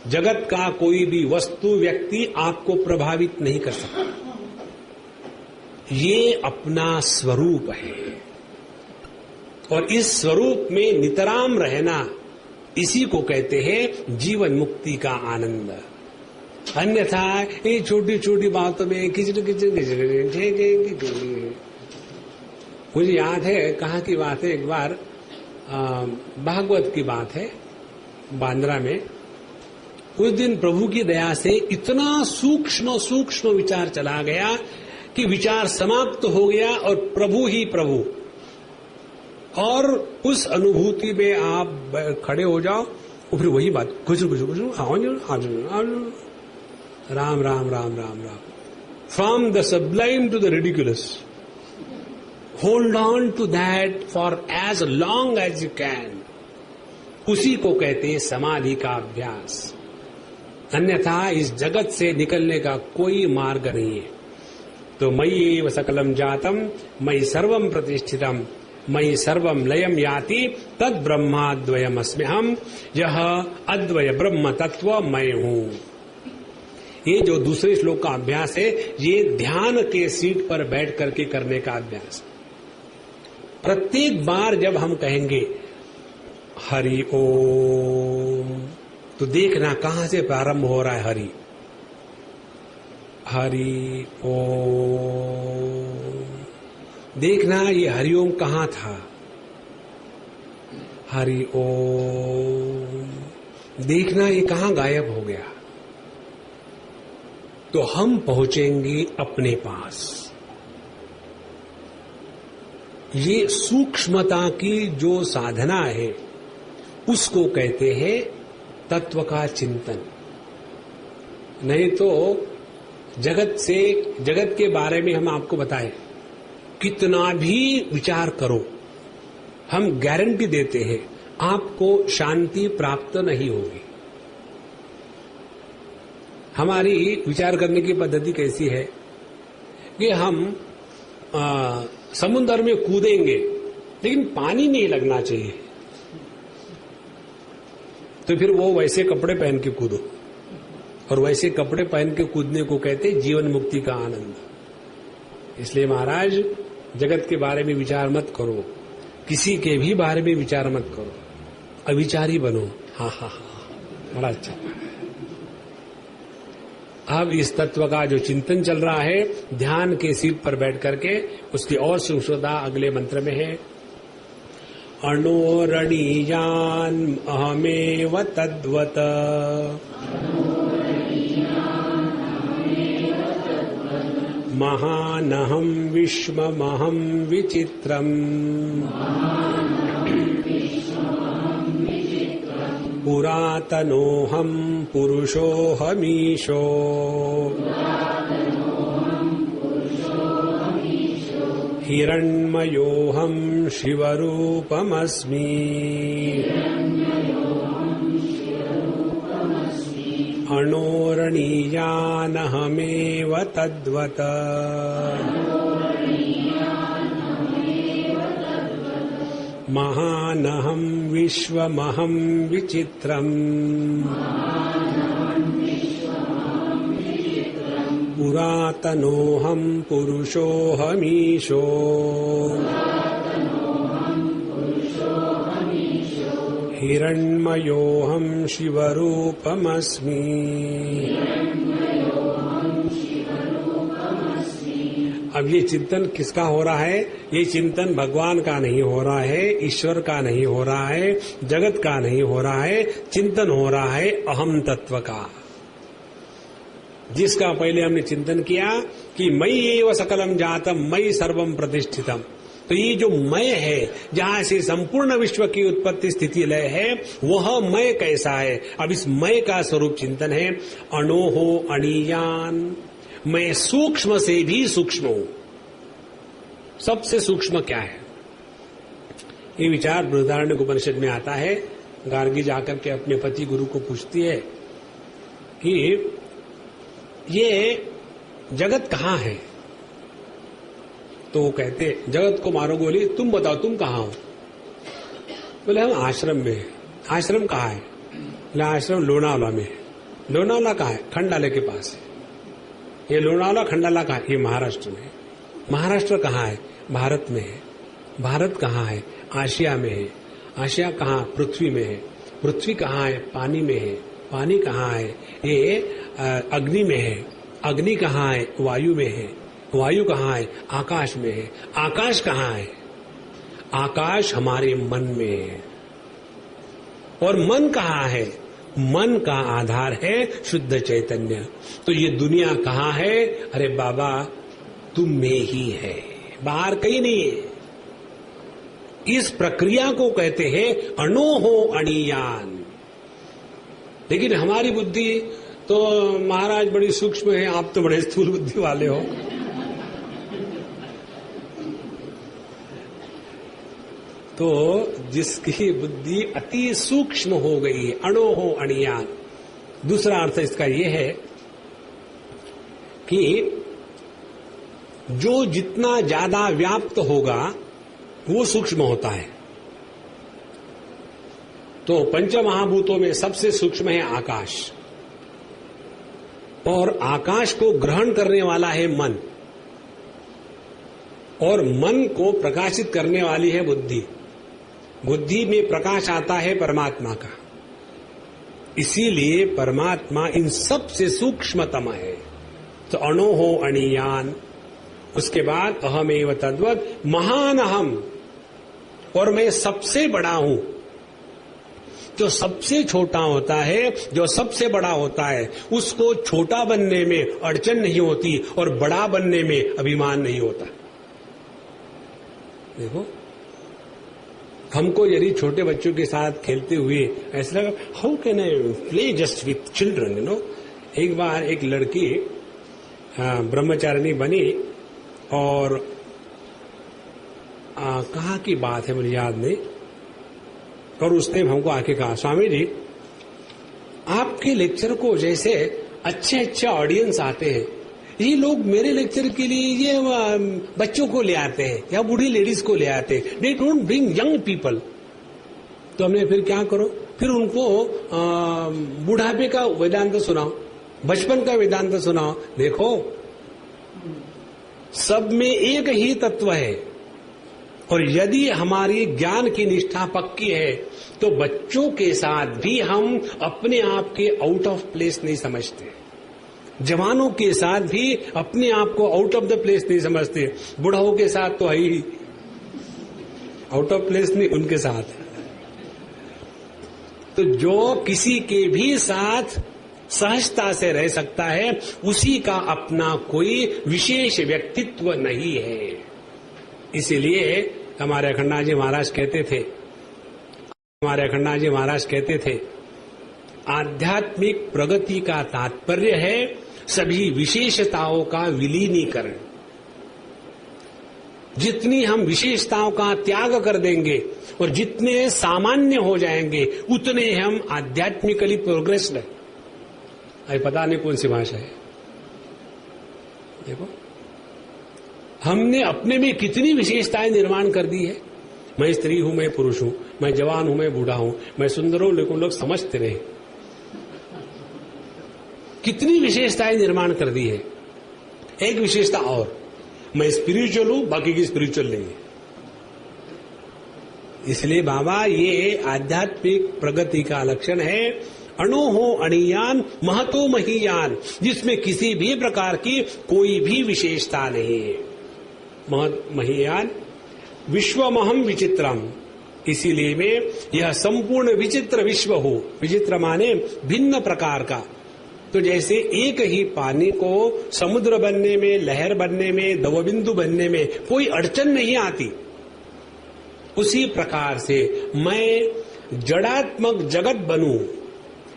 जगत का कोई भी वस्तु व्यक्ति आपको प्रभावित नहीं कर सकता। ये अपना स्वरूप है और इस स्वरूप में नितराम रहना, इसी को कहते हैं जीवन मुक्ति का आनंद। अन्यथा ये छोटी छोटी बातों में किचड़ मुझे याद है, कहाँ की बात है, एक बार भागवत की बात है, बांद्रा में। उस दिन प्रभु की दया से इतना सूक्ष्म सूक्ष्म विचार चला गया कि विचार समाप्त हो गया और प्रभु ही प्रभु। और उस अनुभूति में आप खड़े हो जाओ और फिर वही बात कुछ Ram Ram Ram Ram Ram, from the sublime to the ridiculous, hold on to that for as long as you can. उसी को कहते हैं समाधि का अभ्यास। अन्यथा इस जगत से निकलने का कोई मार्ग नहीं है। तो मयि एव सकलम जातम मयि सर्वम प्रतिष्ठितम मयि सर्वम लयम याति तद ब्रह्माद्वयम अस्म्यहम, यह अद्वय ब्रह्म तत्व मैं हूं। ये जो दूसरे श्लोक का अभ्यास है, ये ध्यान के सीट पर बैठ करके करने का अभ्यास। प्रत्येक बार जब हम कहेंगे हरि ओम, तो देखना कहां से प्रारंभ हो रहा है। हरि हरि ओम, देखना ये हरिओम कहां था। हरि ओम, देखना ये कहां गायब हो गया। तो हम पहुंचेंगे अपने पास। ये सूक्ष्मता की जो साधना है, उसको कहते हैं तत्व का चिंतन। नहीं तो जगत के बारे में हम आपको बताएं, कितना भी विचार करो, हम गारंटी देते हैं आपको शांति प्राप्त नहीं होगी। हमारी विचार करने की पद्धति कैसी है कि हम समुद्र में कूदेंगे लेकिन पानी नहीं लगना चाहिए, तो फिर वो वैसे कपड़े पहन के कूदो। और वैसे कपड़े पहन के कूदने को कहते जीवन मुक्ति का आनंद। इसलिए महाराज, जगत के बारे में विचार मत करो, किसी के भी बारे में विचार मत करो, अविचारी बनो। हाँ हाँ हाँ, बड़ा अच्छा। अब इस तत्व का जो चिंतन चल रहा है, ध्यान के सीट पर बैठ करके, उसकी और सूक्ष्मता अगले मंत्र में है। अणोरणीयान अहमेव तद्वत महानहं विश्वमहं विचित्रम् पुरातनोऽहं पुरुषोऽहमीशो हिरण्मयोऽहं शिवरूपमस्मि अणोरणीयानहमेव तद्वत महानहं विश्वमहं विचित्रम् पुरातनोऽहं पुरुषोऽहमीशो हिरण्मयोऽहं शिवरूपमस्मि। अब ये चिंतन किसका हो रहा है? ये चिंतन भगवान का नहीं हो रहा है, ईश्वर का नहीं हो रहा है, जगत का नहीं हो रहा है। चिंतन हो रहा है अहम तत्व का, जिसका पहले हमने चिंतन किया कि मयि एव सकलम जातम मयि सर्वम प्रतिष्ठितम। तो ये जो मैं है, जहां से संपूर्ण विश्व की उत्पत्ति स्थिति लय है, वह मैं कैसा है? अब इस मैं का स्वरूप चिंतन है। अणोहो अणीयान, मैं सूक्ष्म से भी सूक्ष्म हूं। सबसे सूक्ष्म क्या है? ये विचार बृहदारण्यक उपनिषद में आता है। गार्गी जाकर के अपने पति गुरु को पूछती है कि ये जगत कहाँ है? तो वो कहते, जगत को मारो गोली, तुम बताओ तुम कहाँ हो? बोले हम आश्रम में है। आश्रम कहाँ है? बोले आश्रम लोनावला में है। लोनावला कहाँ है? खंडाले के पास है। ये लोनावला खंडाला कहाँ है? ये महाराष्ट्र में है। महाराष्ट्र कहाँ है? भारत में है। भारत कहाँ है? आशिया में है। आशिया कहाँ? पृथ्वी में है। पृथ्वी कहाँ है? पानी में है। पानी कहाँ है? ये अग्नि में है। अग्नि कहाँ है? वायु में है। वायु कहाँ है? आकाश में है। आकाश कहाँ है? आकाश हमारे मन में है। और मन कहाँ है? मन का आधार है शुद्ध चैतन्य। तो ये दुनिया कहाँ है? अरे बाबा तुम में ही है, बाहर कहीं नहीं है। इस प्रक्रिया को कहते हैं अणोहो अणियान। लेकिन हमारी बुद्धि तो महाराज बड़ी सूक्ष्म है, आप तो बड़े स्थूल बुद्धि वाले हो। तो जिसकी बुद्धि अति सूक्ष्म हो गई है, अणोहो अणियान। दूसरा अर्थ इसका यह है कि जो जितना ज्यादा व्याप्त होगा वो सूक्ष्म होता है। तो पंच महाभूतों में सबसे सूक्ष्म है आकाश, और आकाश को ग्रहण करने वाला है मन, और मन को प्रकाशित करने वाली है बुद्धि। बुद्धि में प्रकाश आता है परमात्मा का। इसीलिए परमात्मा इन सबसे सूक्ष्मतम है। तो अणोहो अणियान। उसके बाद अहमेव तद्वत् महान अहम, और मैं सबसे बड़ा हूं। जो सबसे छोटा होता है, जो सबसे बड़ा होता है, उसको छोटा बनने में अड़चन नहीं होती और बड़ा बनने में अभिमान नहीं होता। देखो, हमको यदि छोटे बच्चों के साथ खेलते हुए ऐसा लगा, how can I play just with children, you know. एक बार एक लड़की ब्रह्मचारिणी बनी, और कहाँ की बात है मुझे याद नहीं, और उसने हमको आके कहा, स्वामी जी आपके लेक्चर को जैसे अच्छे अच्छे ऑडियंस आते हैं, ये लोग मेरे लेक्चर के लिए ये बच्चों को ले आते हैं या बूढ़ी लेडीज को ले आते हैं, they don't bring young people. तो हमने फिर क्या करो, फिर उनको बुढ़ापे का वेदांत सुनाओ, बचपन का वेदांत सुनाओ। देखो सब में एक ही तत्व है, और यदि हमारी ज्ञान की निष्ठा पक्की है तो बच्चों के साथ भी हम अपने आप के आउट ऑफ प्लेस नहीं समझते, जवानों के साथ भी अपने आप को आउट ऑफ द प्लेस नहीं समझते, बुढ़ाओं के साथ तो है ही आउट ऑफ प्लेस नहीं उनके साथ। तो जो किसी के भी साथ सहजता से रह सकता है, उसी का अपना कोई विशेष व्यक्तित्व नहीं है। इसीलिए हमारे अखंडानंद जी महाराज कहते थे, आध्यात्मिक प्रगति का तात्पर्य है सभी विशेषताओं का विलीनीकरण। जितनी हम विशेषताओं का त्याग कर देंगे और जितने सामान्य हो जाएंगे, उतने हम आध्यात्मिकली प्रोग्रेस्ड है। अरे पता नहीं कौन सी भाषा है। देखो हमने अपने में कितनी विशेषताएं निर्माण कर दी है। मैं स्त्री हूं, मैं पुरुष हूं, मैं जवान हूं, मैं बूढ़ा हूं, मैं सुंदर हूं, लेकिन लोग समझते रहे। कितनी विशेषताएं निर्माण कर दी है। एक विशेषता और, मैं स्पिरिचुअल हूं, बाकी की स्पिरिचुअल नहीं है। इसलिए बाबा ये आध्यात्मिक प्रगति का लक्षण है। अणोहो अणियान महतो महीयान, जिसमें किसी भी प्रकार की कोई भी विशेषता नहीं है। महीयान विश्वमहम विचित्रम, इसीलिए में यह संपूर्ण विचित्र विश्व हो। विचित्र माने भिन्न प्रकार का। तो जैसे एक ही पानी को समुद्र बनने में, लहर बनने में, दवबिंदु बनने में कोई अड़चन नहीं आती, उसी प्रकार से मैं जड़ात्मक जगत बनूं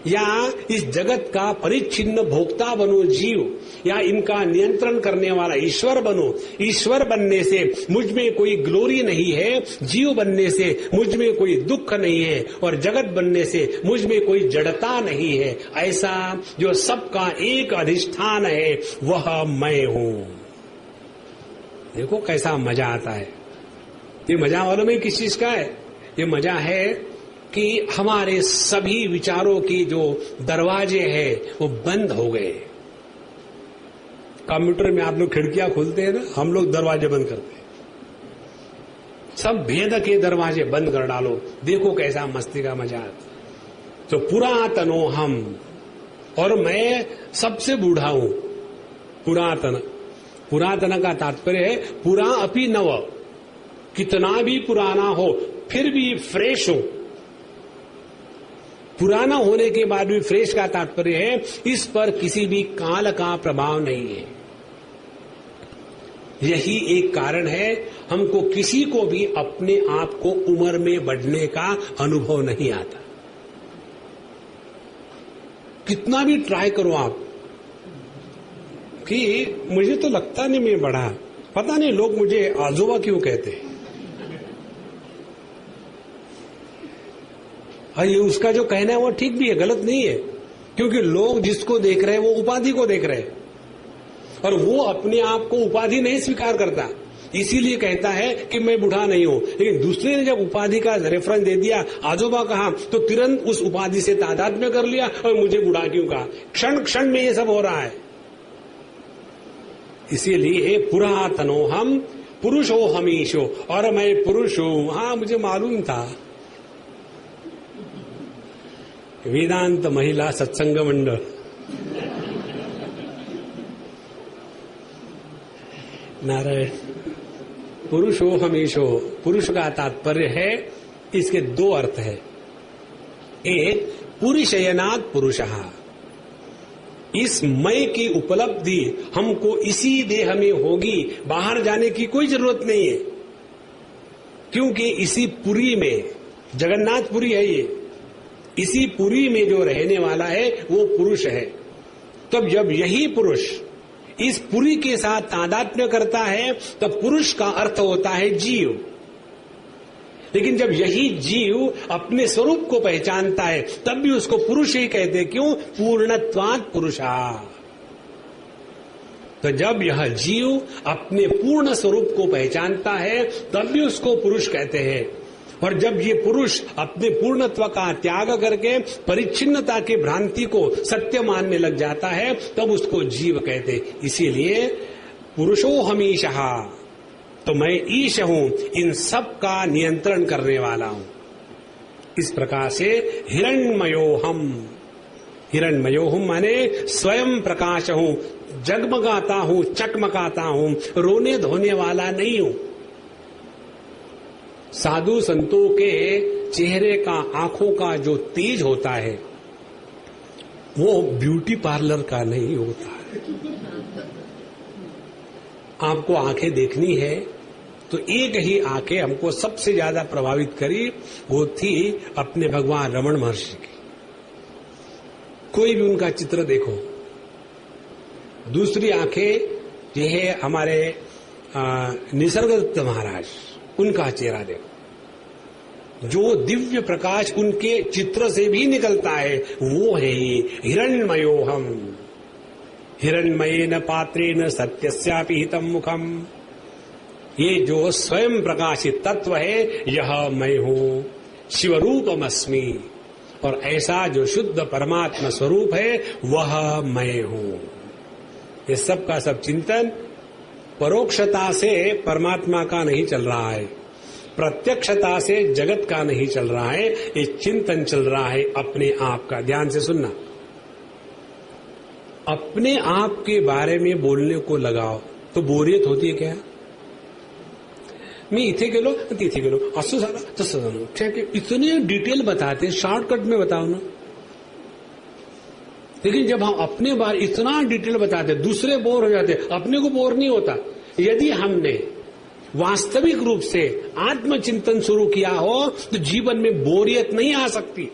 या इस जगत का परिच्छिन्न भोक्ता बनूं जीव, या इनका नियंत्रण करने वाला ईश्वर बनूं। ईश्वर बनने से मुझ में कोई ग्लोरी नहीं है, जीव बनने से मुझ में कोई दुख नहीं है, और जगत बनने से मुझ में कोई जड़ता नहीं है। ऐसा जो सबका एक अधिष्ठान है वह मैं हूं। देखो कैसा मजा आता है। ये मजा वालों में किस चीज का है? ये मजा है कि हमारे सभी विचारों की जो दरवाजे हैं वो बंद हो गए। कंप्यूटर में आप लोग खिड़कियां खोलते हैं ना, हम लोग दरवाजे बंद करते हैं। सब भेद के दरवाजे बंद कर डालो, देखो कैसा मस्ती का मजा आता। तो पुरातनो हम, और मैं सबसे बूढ़ा हूं। पुरातन का तात्पर्य है पुरा अपि नव, कितना भी पुराना हो फिर भी फ्रेश हो। पुराना होने के बाद भी फ्रेश का तात्पर्य है इस पर किसी भी काल का प्रभाव नहीं है। यही एक कारण है हमको किसी को भी अपने आप को उम्र में बढ़ने का अनुभव नहीं आता। कितना भी ट्राई करो आप कि मुझे तो लगता नहीं मैं बढ़ा, पता नहीं लोग मुझे आजोबा क्यों कहते हैं। और ये उसका जो कहना है वो ठीक भी है, गलत नहीं है, क्योंकि लोग जिसको देख रहे हैं वो उपाधि को देख रहे हैं और वो अपने आप को उपाधि नहीं स्वीकार करता, इसीलिए कहता है कि मैं बूढ़ा नहीं हूं। लेकिन दूसरे ने जब उपाधि का रेफरेंस दे दिया, आजोबा कहा, तो तुरंत उस उपाधि से तादात्म्य कर लिया और मुझे बूढ़ा क्यों कहा। क्षण क्षण में ये सब हो रहा है। इसीलिए पुरातनो हम, पुरुषो हमीशो, और मैं पुरुष हूं। हाँ, मुझे मालूम था। वेदांत महिला सत्संग मंडल, नारायण। पुरुषो हमीशो, पुरुष का तात्पर्य है, इसके दो अर्थ है। एक, पुरुषयनात् पुरुषः, इस मय की उपलब्धि हमको इसी देह में होगी, बाहर जाने की कोई जरूरत नहीं है, क्योंकि इसी पुरी में, जगन्नाथपुरी है ये, इसी पुरी में जो रहने वाला है वो पुरुष है। तब जब यही पुरुष इस पुरी के साथ तादात्म्य करता है तब पुरुष का अर्थ होता है जीव। लेकिन जब यही जीव अपने स्वरूप को पहचानता है तब भी उसको पुरुष ही कहते। क्यों? पूर्णत्वात् पुरुषा। तो जब यह जीव अपने पूर्ण स्वरूप को पहचानता है तब भी उसको पुरुष कहते हैं। और जब ये पुरुष अपने पूर्णत्व का त्याग करके परिच्छिन्नता की भ्रांति को सत्य मानने लग जाता है तब उसको जीव कहते। इसीलिए पुरुषो हमीशः, तो मैं ईश हूं, इन सब का नियंत्रण करने वाला हूं। इस प्रकार से हिरण्मयोहम, हिरण्मयोहम माने स्वयं प्रकाश हूं, जगमगाता हूं, चकमकाता हूं, रोने धोने वाला नहीं हूं। साधु संतों के चेहरे का, आंखों का जो तेज होता है वो ब्यूटी पार्लर का नहीं होता है। आपको आंखें देखनी है तो एक ही आंखें हमको सबसे ज्यादा प्रभावित करी, वो थी अपने भगवान रमण महर्षि की। कोई भी उनका चित्र देखो। दूसरी आंखें ये है हमारे निसर्गदत्त महाराज, उनका चेहरा देखो, जो दिव्य प्रकाश उनके चित्र से भी निकलता है वो है ये हिरण्मयोहम। हिरण्मयेन पात्रेण सत्यस्यापि हितम मुखम। ये जो स्वयं प्रकाशित तत्व है यह मैं हूं, शिवरूपमस्मि। और ऐसा जो शुद्ध परमात्मा स्वरूप है वह मैं हूं। ये सब का सब चिंतन परोक्षता से परमात्मा का नहीं चल रहा है, प्रत्यक्षता से जगत का नहीं चल रहा है, ये चिंतन चल रहा है अपने आप का। ध्यान से सुनना। अपने आप के बारे में बोलने को लगाओ तो बोरियत होती है क्या? मी इथे गेलो तिथे गेलो, असं झालं तसं झालं, ठीक है, इतने डिटेल बताते, शॉर्टकट में बताओ ना। लेकिन जब हम अपने बारे इतना डिटेल बताते दूसरे बोर हो जाते, अपने को बोर नहीं होता। यदि हमने वास्तविक रूप से आत्मचिंतन शुरू किया हो तो जीवन में बोरियत नहीं आ सकती,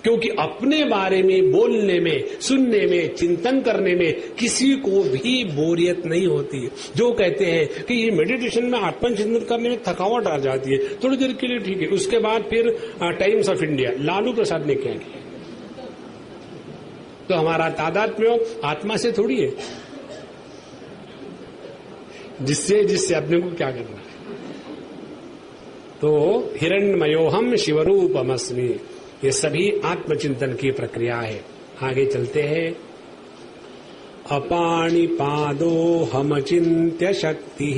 क्योंकि अपने बारे में बोलने में, सुनने में, चिंतन करने में किसी को भी बोरियत नहीं होती। जो कहते हैं कि ये मेडिटेशन में आत्मचिंतन करने में थकावट आ जाती है, थोड़ी देर के लिए ठीक है, उसके बाद फिर times of India Lalu Prasad ने क्या किया, तो हमारा तादात्म्य आत्मा से थोड़ी है, जिससे अपने को क्या करना है। तो हिरण्मयोहम शिवरूपमस्मि, ये सभी आत्मचिंतन की प्रक्रिया है। आगे चलते हैं। अपाणिपादो हम चिन्त्य शक्ति,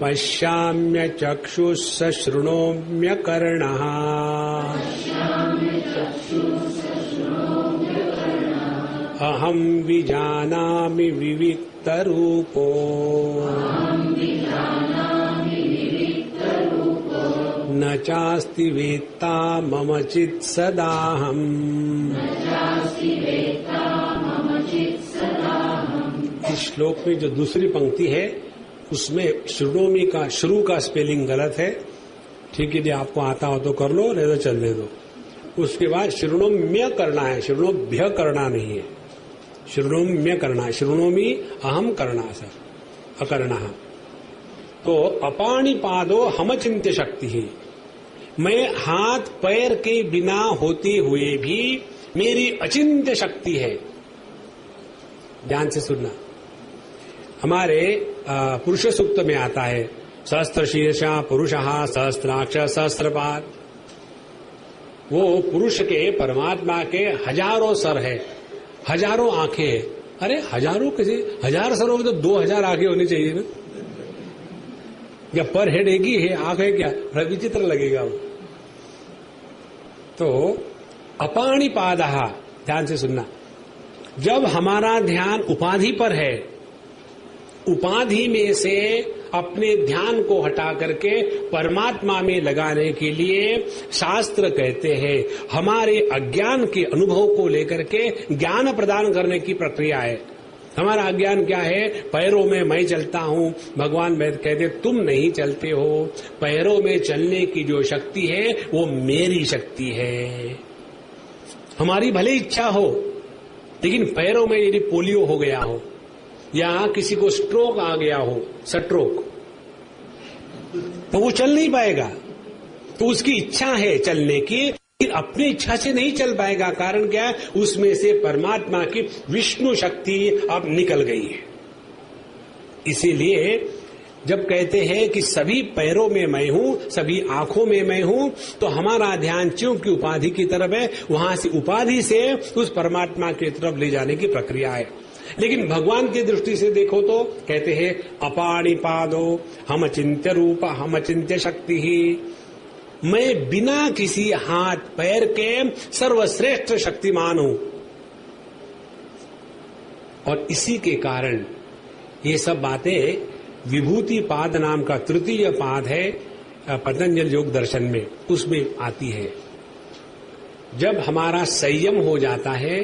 पश्याम्य चक्षुष शृणोम्य कर्णः, अहं विजानामि विविक्तरूपो, न चास्ति वेत्ता मम चित् सदाहम्। इस श्लोक में जो दूसरी पंक्ति है उसमें शृणोमी का शुरू का स्पेलिंग गलत है। ठीक है, यदि आपको आता हो तो कर लो, नहीं तो चलने दो। उसके बाद शृणोम्य करना है, शृणोभ्य करना नहीं है, शृणोम्य करना है। शृणोमी अहम करना सर, अकर्णा। तो अपाणिपादो हम चिन्त्य शक्ति ही, मैं हाथ पैर के बिना होते हुए भी मेरी अचिंत्य शक्ति है। ध्यान से सुनना। हमारे पुरुष सूक्त में आता है सहस्त्र शीर्षा पुरुषः सहस्त्राक्ष सहस्त्रपाद। वो पुरुष के, परमात्मा के हजारों सर है, हजारों आंखें है। अरे हजारों कैसे, 1000 सरों में तो 2000 आंखें होनी चाहिए ना। या पर हेड एक ही है, आंख है क्या, बड़ा विचित्र लगेगा वो। तो अपाणिपादः, ध्यान से सुनना। जब हमारा ध्यान उपाधि पर है, उपाधि में से अपने ध्यान को हटा करके परमात्मा में लगाने के लिए शास्त्र कहते हैं हमारे अज्ञान के अनुभव को लेकर के ज्ञान प्रदान करने की प्रक्रिया है। हमारा अज्ञान क्या है? पैरों में मैं चलता हूं, भगवान कहते तुम नहीं चलते हो। पैरों में चलने की जो शक्ति है वो मेरी शक्ति है। हमारी भले इच्छा हो, लेकिन पैरों में यदि पोलियो हो गया हो या किसी को स्ट्रोक आ गया हो, स्ट्रोक, तो वो चल नहीं पाएगा। तो उसकी इच्छा है चलने की, फिर अपनी इच्छा से नहीं चल पाएगा। कारण क्या है? उसमें से परमात्मा की विष्णु शक्ति अब निकल गई है। इसीलिए जब कहते हैं कि सभी पैरों में मैं हूं, सभी आंखों में मैं हूं, तो हमारा ध्यान च्यों की उपाधि की तरफ है, वहां से उपाधि से उस परमात्मा की तरफ ले जाने की प्रक्रिया है। लेकिन भगवान की दृष्टि से देखो तो कहते हैं अपाणिपादो हम चिन्त्य रूप हम चिन्त्य शक्ति ही, मैं बिना किसी हाथ पैर के सर्वश्रेष्ठ शक्तिमान हूं। और इसी के कारण ये सब बातें विभूति पाद नाम का तृतीय पाद है पतंजल योग दर्शन में, उसमें आती है। जब हमारा संयम हो जाता है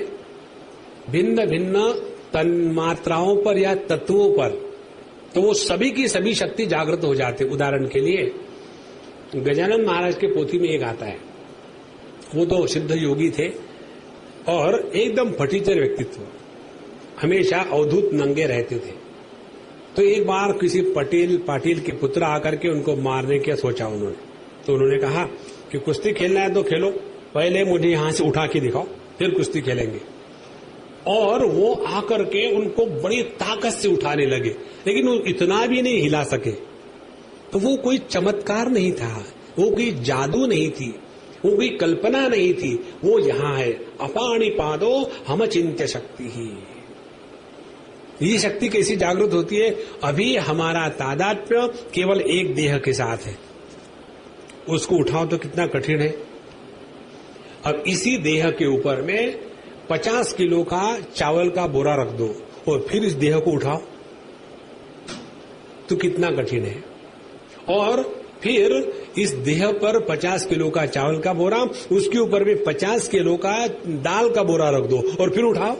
भिन्न भिन्न तन्मात्राओं पर या तत्वों पर, तो वो सभी की सभी शक्ति जागृत हो जाते। उदाहरण के लिए गजानन महाराज के पोथी में एक आता है, वो तो सिद्ध योगी थे और एकदम फटीचर व्यक्तित्व, हमेशा अवधूत नंगे रहते थे। तो एक बार किसी पाटिल के पुत्र आकर के उनको मारने की सोचा उन्होंने। तो उन्होंने कहा कि कुश्ती खेलना है तो खेलो, पहले मुझे यहां से उठा के दिखाओ, फिर कुश्ती खेलेंगे। और वो आकर के उनको बड़ी ताकत से उठाने लगे, लेकिन वो इतना भी नहीं हिला सके। तो वो कोई चमत्कार नहीं था, वो कोई जादू नहीं थी, वो कोई कल्पना नहीं थी, वो यहां है अपाणिपादो हम चिन्त्य शक्ति ही। ये शक्ति कैसी जागृत होती है? अभी हमारा तादात्म्य केवल एक देह के साथ है, उसको उठाओ तो कितना कठिन है। अब इसी देह के ऊपर में 50 किलो का चावल का बोरा रख दो और फिर इस देह को उठाओ तो कितना कठिन है। और फिर इस देह पर 50 किलो का चावल का बोरा, उसके ऊपर में 50 किलो का दाल का बोरा रख दो और फिर उठाओ।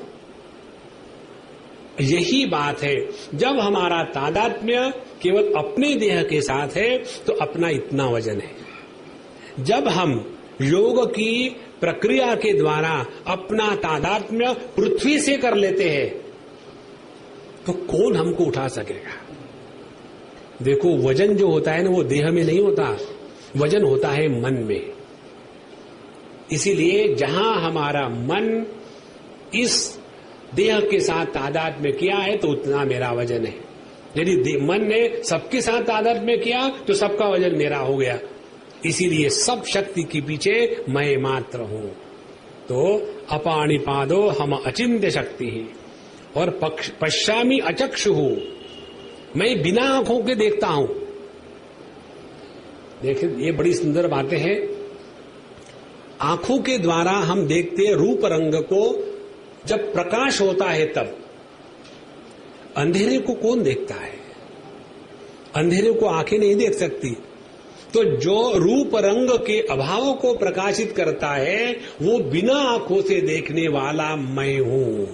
यही बात है, जब हमारा तादात्म्य केवल अपने देह के साथ है तो अपना इतना वजन है। जब हम योग की प्रक्रिया के द्वारा अपना तादात्म्य पृथ्वी से कर लेते हैं तो कौन हमको उठा सकेगा? देखो, वजन जो होता है ना, वो देह में नहीं होता, वजन होता है मन में। इसीलिए जहां हमारा मन इस देह के साथ तादाद में किया है तो उतना मेरा वजन है। यदि मन ने सबके साथ तादाद में किया तो सबका वजन मेरा हो गया, इसीलिए सब शक्ति के पीछे मैं मात्र हूं। तो अपाणिपादो हम अचिंत्य शक्ति ही, और पश्यामि अचक्षु, मैं बिना आंखों के देखता हूं। देखिए ये बड़ी सुंदर बातें हैं। आंखों के द्वारा हम देखते रूप रंग को, जब प्रकाश होता है तब। अंधेरे को कौन देखता है? अंधेरे को आंखें नहीं देख सकती। तो जो रूप रंग के अभाव को प्रकाशित करता है वो बिना आंखों से देखने वाला मैं हूं।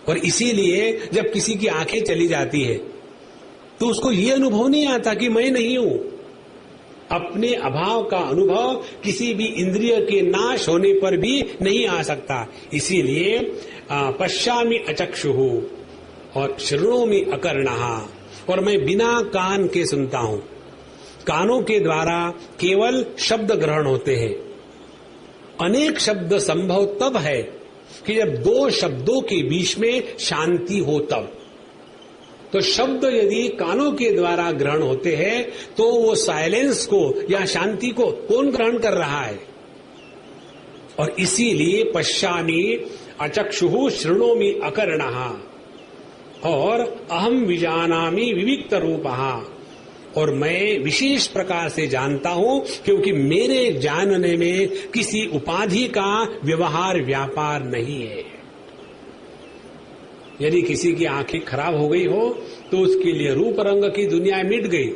और इसीलिए जब किसी की आंखें चली जाती है तो उसको ये अनुभव नहीं आता कि मैं नहीं हूं। अपने अभाव का अनुभव किसी भी इंद्रिय के नाश होने पर भी नहीं आ सकता। इसीलिए पश्यामि अचक्षुः और शृणोमि अकर्णः, और मैं बिना कान के सुनता हूं। कानों के द्वारा केवल शब्द ग्रहण होते हैं। अनेक शब्द संभव तब है कि जब दो शब्दों के बीच में शांति हो तब। तो शब्द यदि कानों के द्वारा ग्रहण होते हैं तो वो साइलेंस को या शांति को कौन ग्रहण कर रहा है? और इसीलिए पश्यामि अचक्षुः शृणोमि अकर्णः और अहम विजानामि विविक्त रूपः, और मैं विशेष प्रकार से जानता हूं क्योंकि मेरे जानने में किसी उपाधि का व्यवहार व्यापार नहीं है। यदि किसी की आंखें खराब हो गई हो तो उसके लिए रूप रंग की दुनिया मिट गई।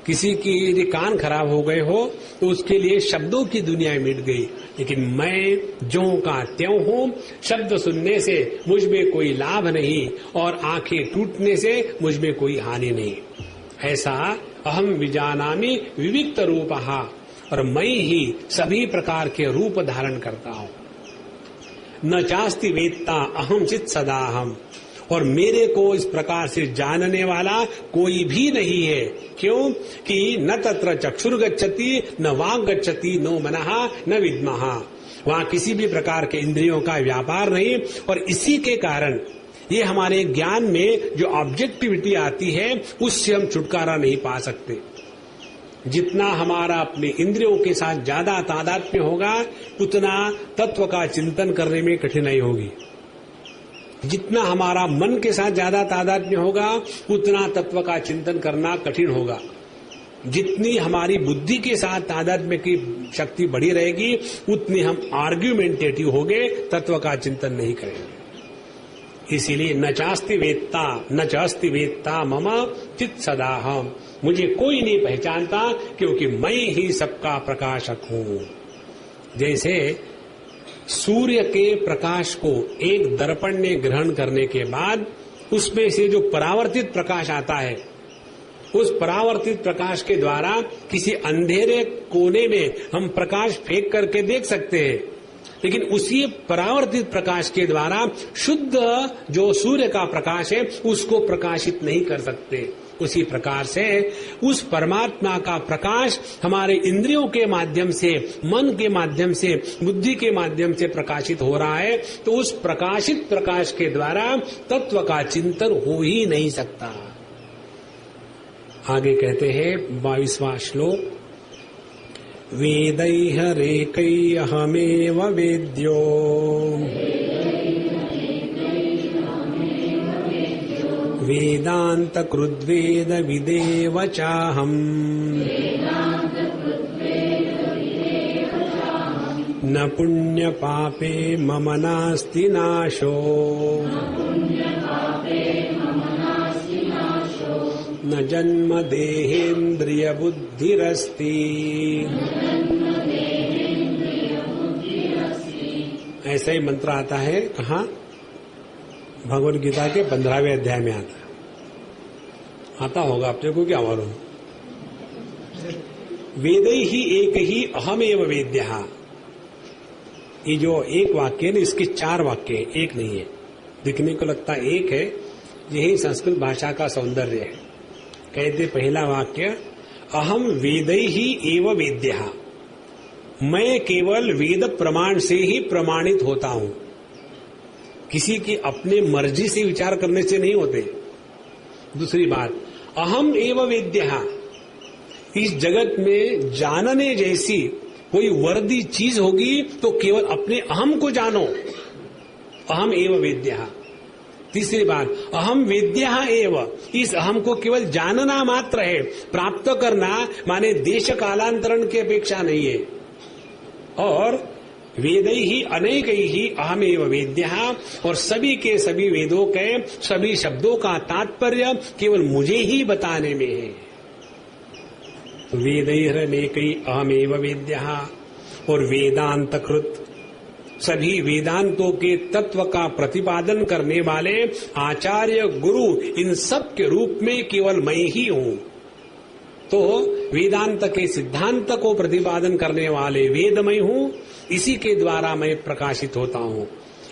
किसी की यदि कान खराब हो गए हो तो उसके लिए शब्दों की दुनिया मिट गई। लेकिन मैं ज्यों का त्यों हूं, शब्द सुनने से मुझ में कोई लाभ नहीं और आंखें टूटने से मुझ में कोई हानि नहीं। ऐसा अहम विजानामि विविक्त रूपः, और मैं ही सभी प्रकार के रूप धारण करता हूं। न चास्ति वेत्ता अहम चित सदाहम, और मेरे को इस प्रकार से जानने वाला कोई भी नहीं है। क्यों? कि न तत्र चक्षुर्गच्छति न वाक् गच्छति नो मनः न विद्मः, वहां किसी भी प्रकार के इंद्रियों का व्यापार नहीं। और इसी के कारण ये हमारे ज्ञान में जो ऑब्जेक्टिविटी आती है उससे हम छुटकारा नहीं पा सकते। जितना हमारा अपने इंद्रियों के साथ ज्यादा तादात्म्य होगा उतना तत्व का चिंतन करने में कठिनाई होगी। जितना हमारा मन के साथ ज्यादा तादात्म्य होगा उतना तत्व का चिंतन करना कठिन होगा। जितनी हमारी बुद्धि के साथ तादात्म्य की शक्ति बढ़ी रहेगी उतनी हम आर्ग्यूमेंटेटिव होंगे, तत्व का चिंतन नहीं करेंगे। इसीलिए न चास्ति वेत्ता न चास्ति वेत्ता मम चित सदाहम, मुझे कोई नहीं पहचानता क्योंकि मैं ही सबका प्रकाशक हूं। जैसे सूर्य के प्रकाश को एक दर्पण ने ग्रहण करने के बाद उसमें से जो परावर्तित प्रकाश आता है, उस परावर्तित प्रकाश के द्वारा किसी अंधेरे कोने में हम प्रकाश फेंक करके देख सकते हैं, लेकिन उसी परावर्तित प्रकाश के द्वारा शुद्ध जो सूर्य का प्रकाश है उसको प्रकाशित नहीं कर सकते। उसी प्रकार से उस परमात्मा का प्रकाश हमारे इंद्रियों के माध्यम से, मन के माध्यम से, बुद्धि के माध्यम से प्रकाशित हो रहा है। तो उस प्रकाशित प्रकाश के द्वारा तत्व का चिंतन हो ही नहीं सकता। आगे कहते हैं 22वां श्लोक, वेदैः रेकैरहमेव वेद्यो वेदांत कृद्वेद विदेव चाहम् न पुण्य पापे मम नास्ति नाशो न जन्म देहेन्द्रिय बुद्धिरस्ति। ऐसा ही मंत्र आता है, कहाँ? भगवद गीता के 15वें अध्याय में आता होगा, अपने को क्या मालूम। वेदै ही एक ही अहमेव वेद्यः, ये जो एक वाक्य है ना, इसके 4 वाक्य है, एक नहीं है। दिखने को लगता एक है, यही संस्कृत भाषा का सौंदर्य है। कहते पहला वाक्य, अहम वेदै ही एव वेद्यः, मैं केवल वेद प्रमाण से ही प्रमाणित होता हूं। किसी की अपने मर्जी से विचार करने से नहीं होते। दूसरी बात, अहम एव वेद्यः, इस जगत में जानने जैसी कोई वर्दी चीज होगी तो केवल अपने अहम को जानो, अहम एव वेद्यः। तीसरी बात, अहम वेद्यः एव, इस अहम को केवल जानना मात्र है, प्राप्त करना माने देश कालांतरण की अपेक्षा नहीं है। और वेदैहि अनेकैहि अहमेव वेद्यः, और सभी के सभी वेदों के सभी शब्दों का तात्पर्य केवल मुझे ही बताने में है। वेदैरनेकै अहमेव वेद्यः, और वेदांतकृत, सभी वेदांतों के तत्व का प्रतिपादन करने वाले आचार्य गुरु, इन सब के रूप में केवल मैं ही हूं। तो वेदांत के सिद्धांत को प्रतिपादन करने वाले वेद मैं हूं, इसी के द्वारा मैं प्रकाशित होता हूं।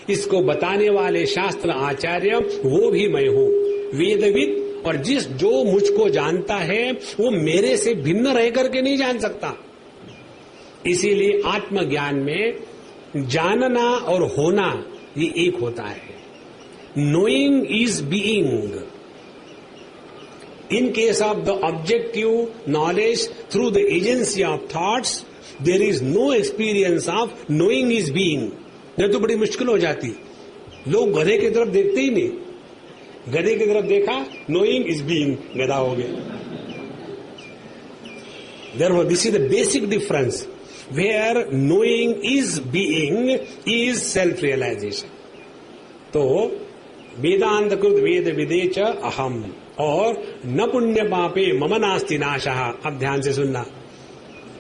इसको बताने वाले शास्त्र आचार्य वो भी मैं हूं, वेदविद। और जो मुझको जानता है वो मेरे से भिन्न रह करके नहीं जान सकता। इसीलिए आत्मज्ञान में जानना और होना ये एक होता है। Knowing is being. In case of the objective knowledge through the agency of thoughts, there is no experience of knowing is being. नहीं तो बड़ी मुश्किल हो जाती। लोग गधे की तरफ देखते ही नहीं, गधे की तरफ देखा knowing is being, गधा हो गया। Therefore, this is the basic difference where knowing is being is self-realization. तो वेदांत कृत वेद विदेच अहम, और न पुण्य पापे मम नास्ति नाशः। अब ध्यान से सुनना,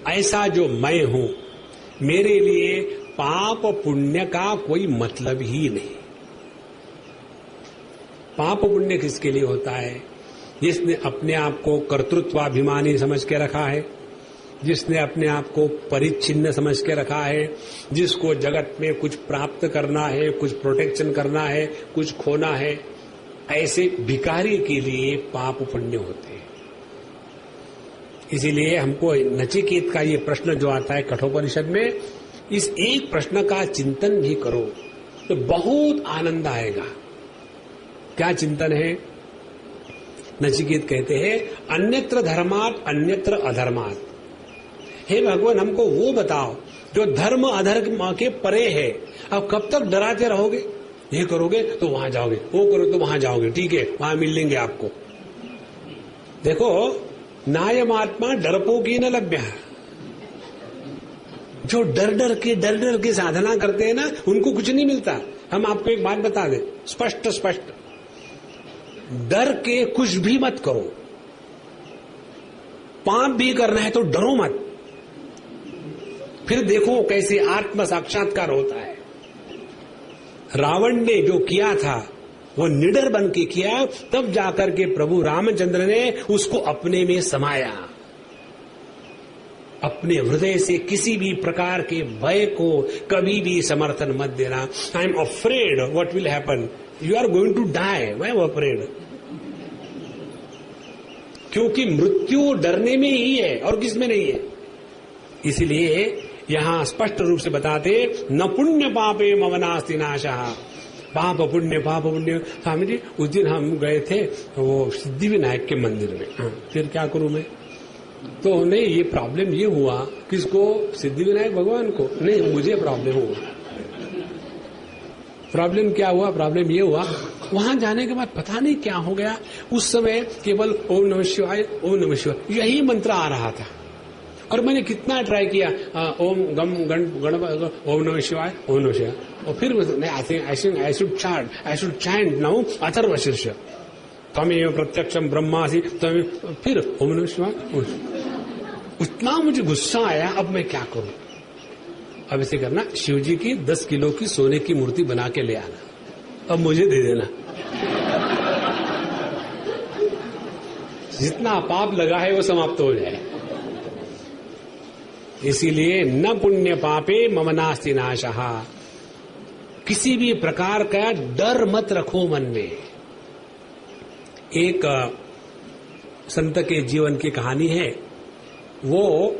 ऐसा जो मैं हूं, मेरे लिए पाप पुण्य का कोई मतलब ही नहीं। पाप पुण्य किसके लिए होता है? जिसने अपने आप को कर्तृत्वाभिमानी समझ के रखा है, जिसने अपने आप को परिच्छिन्न समझ के रखा है, जिसको जगत में कुछ प्राप्त करना है, कुछ प्रोटेक्शन करना है, कुछ खोना है, ऐसे भिखारी के लिए पाप पुण्य होते हैं। इसीलिए हमको नचिकेत का ये प्रश्न जो आता है कठोपनिषद में, इस एक प्रश्न का चिंतन भी करो तो बहुत आनंद आएगा। क्या चिंतन है? नचिकेत कहते हैं, अन्यत्र धर्मात् अन्यत्र अधर्मात्। हे भगवान, हमको वो बताओ जो धर्म अधर्म के परे है। अब कब तक डराते रहोगे? ये करोगे तो वहां जाओगे, वो करोगे तो वहां जाओगे, ठीक है, वहां मिल लेंगे आपको। देखो, नायमात्मा डरपोकी न लभ्य। जो डर डर के साधना करते हैं ना, उनको कुछ नहीं मिलता। हम आपको एक बात बता दें, स्पष्ट स्पष्ट, डर के कुछ भी मत करो। पाप भी करना है तो डरो मत, फिर देखो कैसे आत्म साक्षात्कार होता है। रावण ने जो किया था वो निडर बन के किया, तब जाकर के प्रभु रामचंद्र ने उसको अपने में समाया। अपने हृदय से किसी भी प्रकार के भय को कभी भी समर्थन मत देना। I am afraid what will happen, you are going to die, I am afraid. क्योंकि मृत्यु डरने में ही है और किसमें नहीं है। इसलिए यहां स्पष्ट रूप से बताते, न पुण्य पापे मम नास्ति नाशः। पाप पुण्य स्वामी जी, उस दिन हम गए थे वो सिद्धि विनायक के मंदिर में। फिर क्या करूं मैं? तो नहीं, ये प्रॉब्लम ये हुआ। किसको? सिद्धि विनायक भगवान को? नहीं, मुझे प्रॉब्लम हुआ। प्रॉब्लम क्या हुआ? प्रॉब्लम ये हुआ, वहां जाने के बाद पता नहीं क्या हो गया। उस समय केवल ओम नमः शिवाय, ओम नमः शिवाय यही मंत्र आ रहा था। और मैंने कितना ट्राई किया, ओम गम गण ओम नमः शिवाय, ओम नमः शिवाय। और फिर I should chant now Atharvashirsha, तमेव प्रत्यक्षम ब्रह्मासि, फिर ओम नमः शिवाय। उतना मुझे गुस्सा आया, अब मैं क्या करूं? अब इसे करना, शिव जी की 10 किलो की सोने की मूर्ति बना के ले आना, अब मुझे दे देना। जितना पाप लगा है वो समाप्त हो जाए। इसीलिए न पुण्य पापे मम नास्ति नाशः। किसी भी प्रकार का डर मत रखो मन में। एक संत के जीवन की कहानी है। वो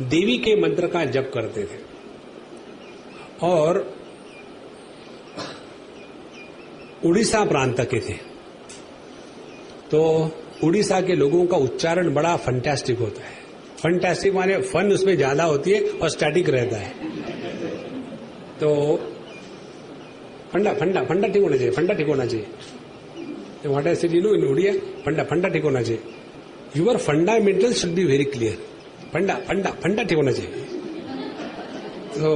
देवी के मंत्र का जप करते थे और उड़ीसा प्रांत के थे। तो उड़ीसा के लोगों का उच्चारण बड़ा फंटास्टिक होता है। फंटास्टिक माने फन उसमें ज्यादा होती है और स्टैटिक रहता है। तो फंडा फंडा फंडा ठीक होना चाहिए, फंडा ठीक होना चाहिए। What I said in Odia, funda funda ठीक होना चाहिए। Your fundamental should be very clear. Funda funda funda ठीक होना चाहिए। तो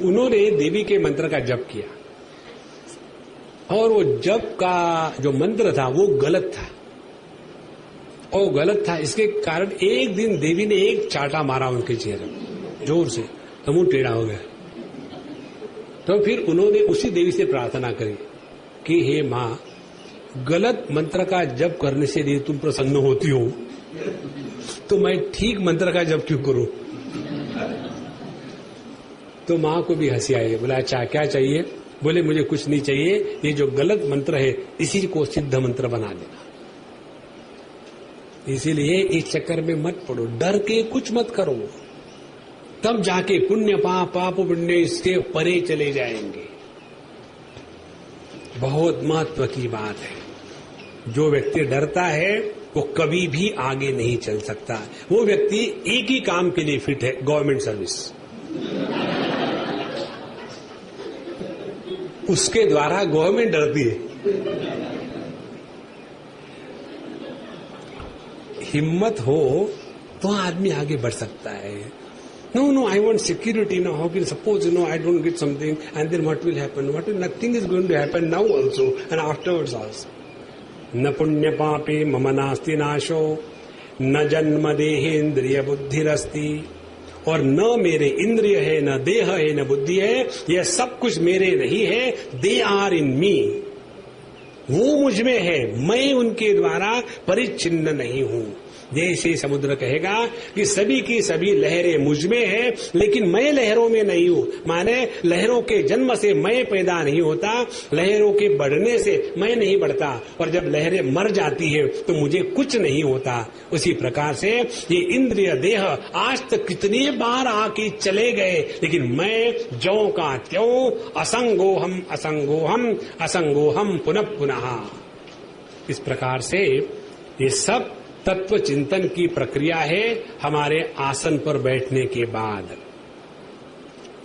उन्होंने देवी के मंत्र का जप किया और वो जप का जो मंत्र था वो गलत था। और गलत था इसके कारण एक दिन देवी ने एक चाटा मारा उनके चेहरे में जोर से, तो मुंह टेढ़ा हो गया। तो फिर उन्होंने उसी देवी से प्रार्थना करी कि हे मां, गलत मंत्र का जप करने से यदि तुम प्रसन्न होती हो तो मैं ठीक मंत्र का जप क्यों करूं। तो मां को भी हंसी आई। बोला अच्छा क्या चाहिए? बोले मुझे कुछ नहीं चाहिए, ये जो गलत मंत्र है इसी को सिद्ध मंत्र बना देना। इसीलिए इस चक्कर में मत पड़ो, डर के कुछ मत करो, तब जाके पुण्य पाप पुण्य इसके परे चले जाएंगे। बहुत महत्व की बात है। जो व्यक्ति डरता है वो कभी भी आगे नहीं चल सकता। वो व्यक्ति एक ही काम के लिए फिट है, गवर्नमेंट सर्विस। उसके द्वारा गवर्नमेंट डरती है। हिम्मत हो तो आदमी आगे बढ़ सकता है। No, I want security now. How can suppose, I don't get something and then what will happen? Nothing is going to happen now also and afterwards also. न पुण्य पापे मम नास्ति नाशो न जन्म देहेन्द्रिय बुद्धिरस्ति। और न मेरे इंद्रिय है, न देह है, न बुद्धि है, यह सब कुछ मेरे नहीं है। दे आर इन मी, वो मुझ में है, मैं उनके द्वारा परिच्छिन्न नहीं हूं। जैसे समुद्र कहेगा कि सभी की सभी लहरें मुझ में है लेकिन मैं लहरों में नहीं हूं, माने लहरों के जन्म से मैं पैदा नहीं होता, लहरों के बढ़ने से मैं नहीं बढ़ता, और जब लहरें मर जाती है तो मुझे कुछ नहीं होता। उसी प्रकार से ये इंद्रिय देह आज तक कितने बार आके चले गए, लेकिन मैं ज्यों का त्यों असंगोहम असंगोहम असंगोहम पुनः पुनः। इस प्रकार से ये सब तत्व चिंतन की प्रक्रिया है हमारे आसन पर बैठने के बाद।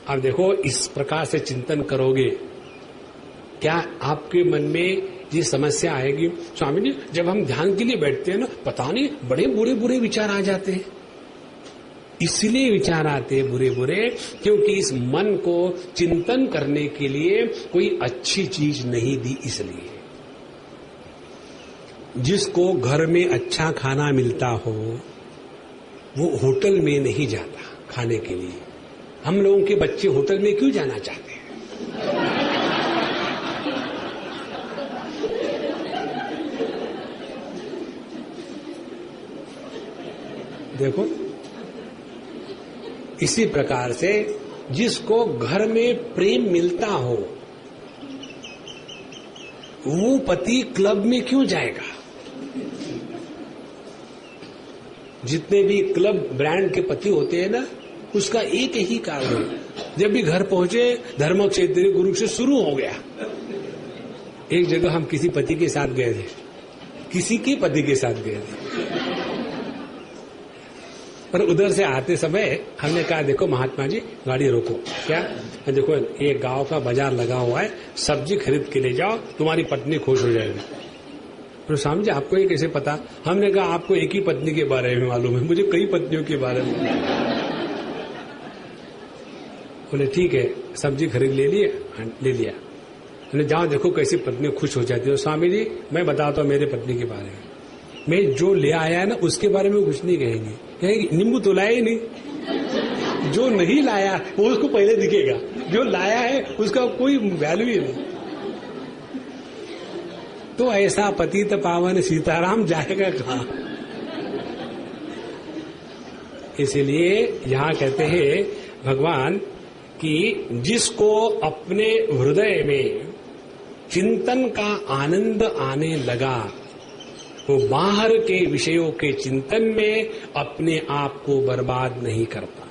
अब देखो, इस प्रकार से चिंतन करोगे, क्या आपके मन में ये समस्या आएगी, स्वामी जी जब हम ध्यान के लिए बैठते हैं ना, पता नहीं बड़े बुरे बुरे विचार आ जाते हैं। इसलिए विचार आते हैं बुरे बुरे क्योंकि इस मन को चिंतन करने के लिए कोई अच्छी चीज नहीं दी। इसलिए जिसको घर में अच्छा खाना मिलता हो वो होटल में नहीं जाता खाने के लिए। हम लोगों के बच्चे होटल में क्यों जाना चाहते हैं? देखो, इसी प्रकार से जिसको घर में प्रेम मिलता हो वो पति क्लब में क्यों जाएगा? जितने भी क्लब ब्रांड के पति होते हैं ना, उसका एक ही कारण है, जब भी घर पहुंचे धर्म क्षेत्र गुरु से शुरू हो गया। एक जगह हम किसी पति के साथ गए थे, किसी के पति के साथ गए थे, पर उधर से आते समय हमने कहा देखो महात्मा जी गाड़ी रोको। क्या? देखो ये गांव का बाजार लगा हुआ है, सब्जी खरीद के ले जाओ, तुम्हारी पत्नी खुश हो जाएगी। तो स्वामी जी आपको ये कैसे पता? हमने कहा आपको एक ही पत्नी के बारे में मालूम है, मुझे कई पत्नियों के बारे में। बोले ठीक है, सब्जी खरीद ले लिया। मैंने जाओ देखो कैसी पत्नी खुश हो जाती है। स्वामी जी मैं बताता हूँ मेरे पत्नी के बारे में, मैं जो ले आया है ना उसके बारे में कुछ नहीं कहेंगे नींबू तो लाया ही नहीं, जो नहीं लाया वो उसको पहले दिखेगा, जो लाया है उसका कोई वैल्यू ही नहीं। तो ऐसा पतित पावन सीताराम जाएगा कहां? इसीलिए यहां कहते हैं भगवान कि जिसको अपने हृदय में चिंतन का आनंद आने लगा वो बाहर के विषयों के चिंतन में अपने आप को बर्बाद नहीं करता।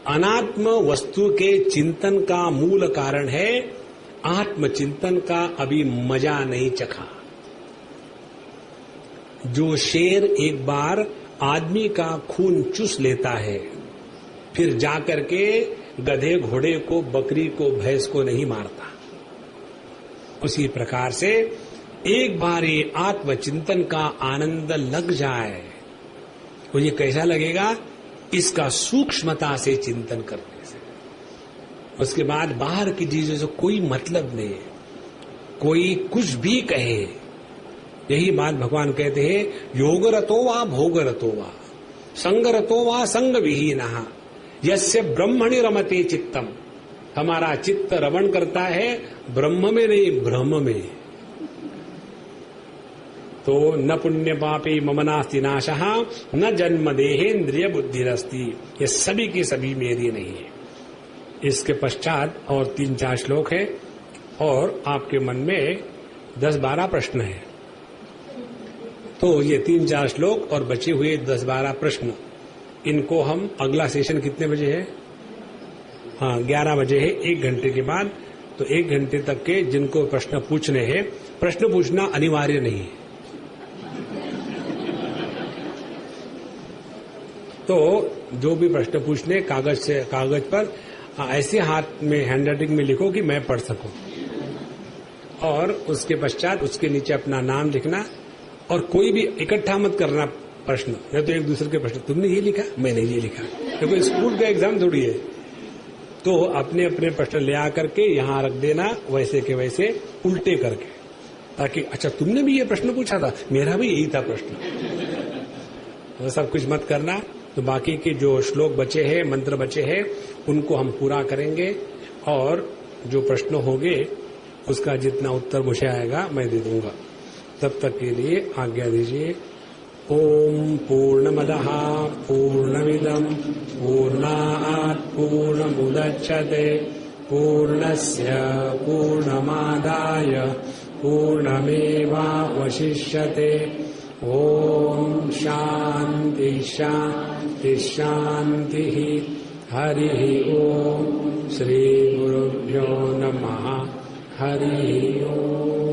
अनात्म वस्तु के चिंतन का मूल कारण है आत्मचिंतन का अभी मजा नहीं चखा। जो शेर एक बार आदमी का खून चूस लेता है, फिर जाकर के गधे घोड़े को, बकरी को, भैंस को नहीं मारता, उसी प्रकार से एक बार ये आत्मचिंतन का आनंद लग जाए तो ये कैसा लगेगा? इसका सूक्ष्मता से चिंतन करने से। उसके बाद बाहर की चीजों से कोई मतलब नहीं है, कोई कुछ भी कहे। यही बात भगवान कहते हैं, योगरतो वा भोगरतो वा संगरतो वा संग विहीनः यस्य ब्रह्मणि रमते चित्तम। हमारा चित्त रमण करता है ब्रह्म में नहीं, ब्रह्म में। तो न पुण्य पापी मम नास्ति नाशः न जन्म देहेन्द्रिय बुद्धिरस्ति। ये सभी के सभी मेरी नहीं है। इसके पश्चात और 3-4 श्लोक है और आपके मन में 10-12 प्रश्न है। तो ये 3-4 श्लोक और बचे हुए 10-12 प्रश्न, इनको हम अगला सेशन कितने बजे है? हाँ, 11 बजे है, 1 घंटे के बाद। तो 1 घंटे तक के जिनको प्रश्न पूछने हैं, प्रश्न पूछना अनिवार्य नहीं है। तो जो भी प्रश्न पूछने, कागज पर ऐसे हाथ में हैंडराइटिंग में लिखो कि मैं पढ़ सकूं, और उसके पश्चात उसके नीचे अपना नाम लिखना। और कोई भी इकट्ठा मत करना प्रश्न, नहीं तो एक दूसरे के प्रश्न, तुमने ये लिखा, मैंने ये लिखा, क्योंकि स्कूल का एग्जाम थोड़ी है। तो अपने अपने प्रश्न ले आकर के यहाँ रख देना, वैसे के वैसे उल्टे करके, ताकि अच्छा तुमने भी ये प्रश्न पूछा था, मेरा भी यही था प्रश्न। तो सब कुछ मत करना। तो बाकी के जो श्लोक बचे हैं, मंत्र बचे हैं, उनको हम पूरा करेंगे, और जो प्रश्न होंगे उसका जितना उत्तर मुझे आएगा मैं दे दूंगा। तब तक के लिए आज्ञा दीजिए। ओम पूर्णमदः पूर्णमिदं पूर्णात् पूर्णमुदच्यते पूर्णस्य पूर्णमादाय पूर्णमेवावशिष्यते। ओम शांति शांति शांति। हरि ओम। श्री गुरुभ्यो नमः। हरि ओम।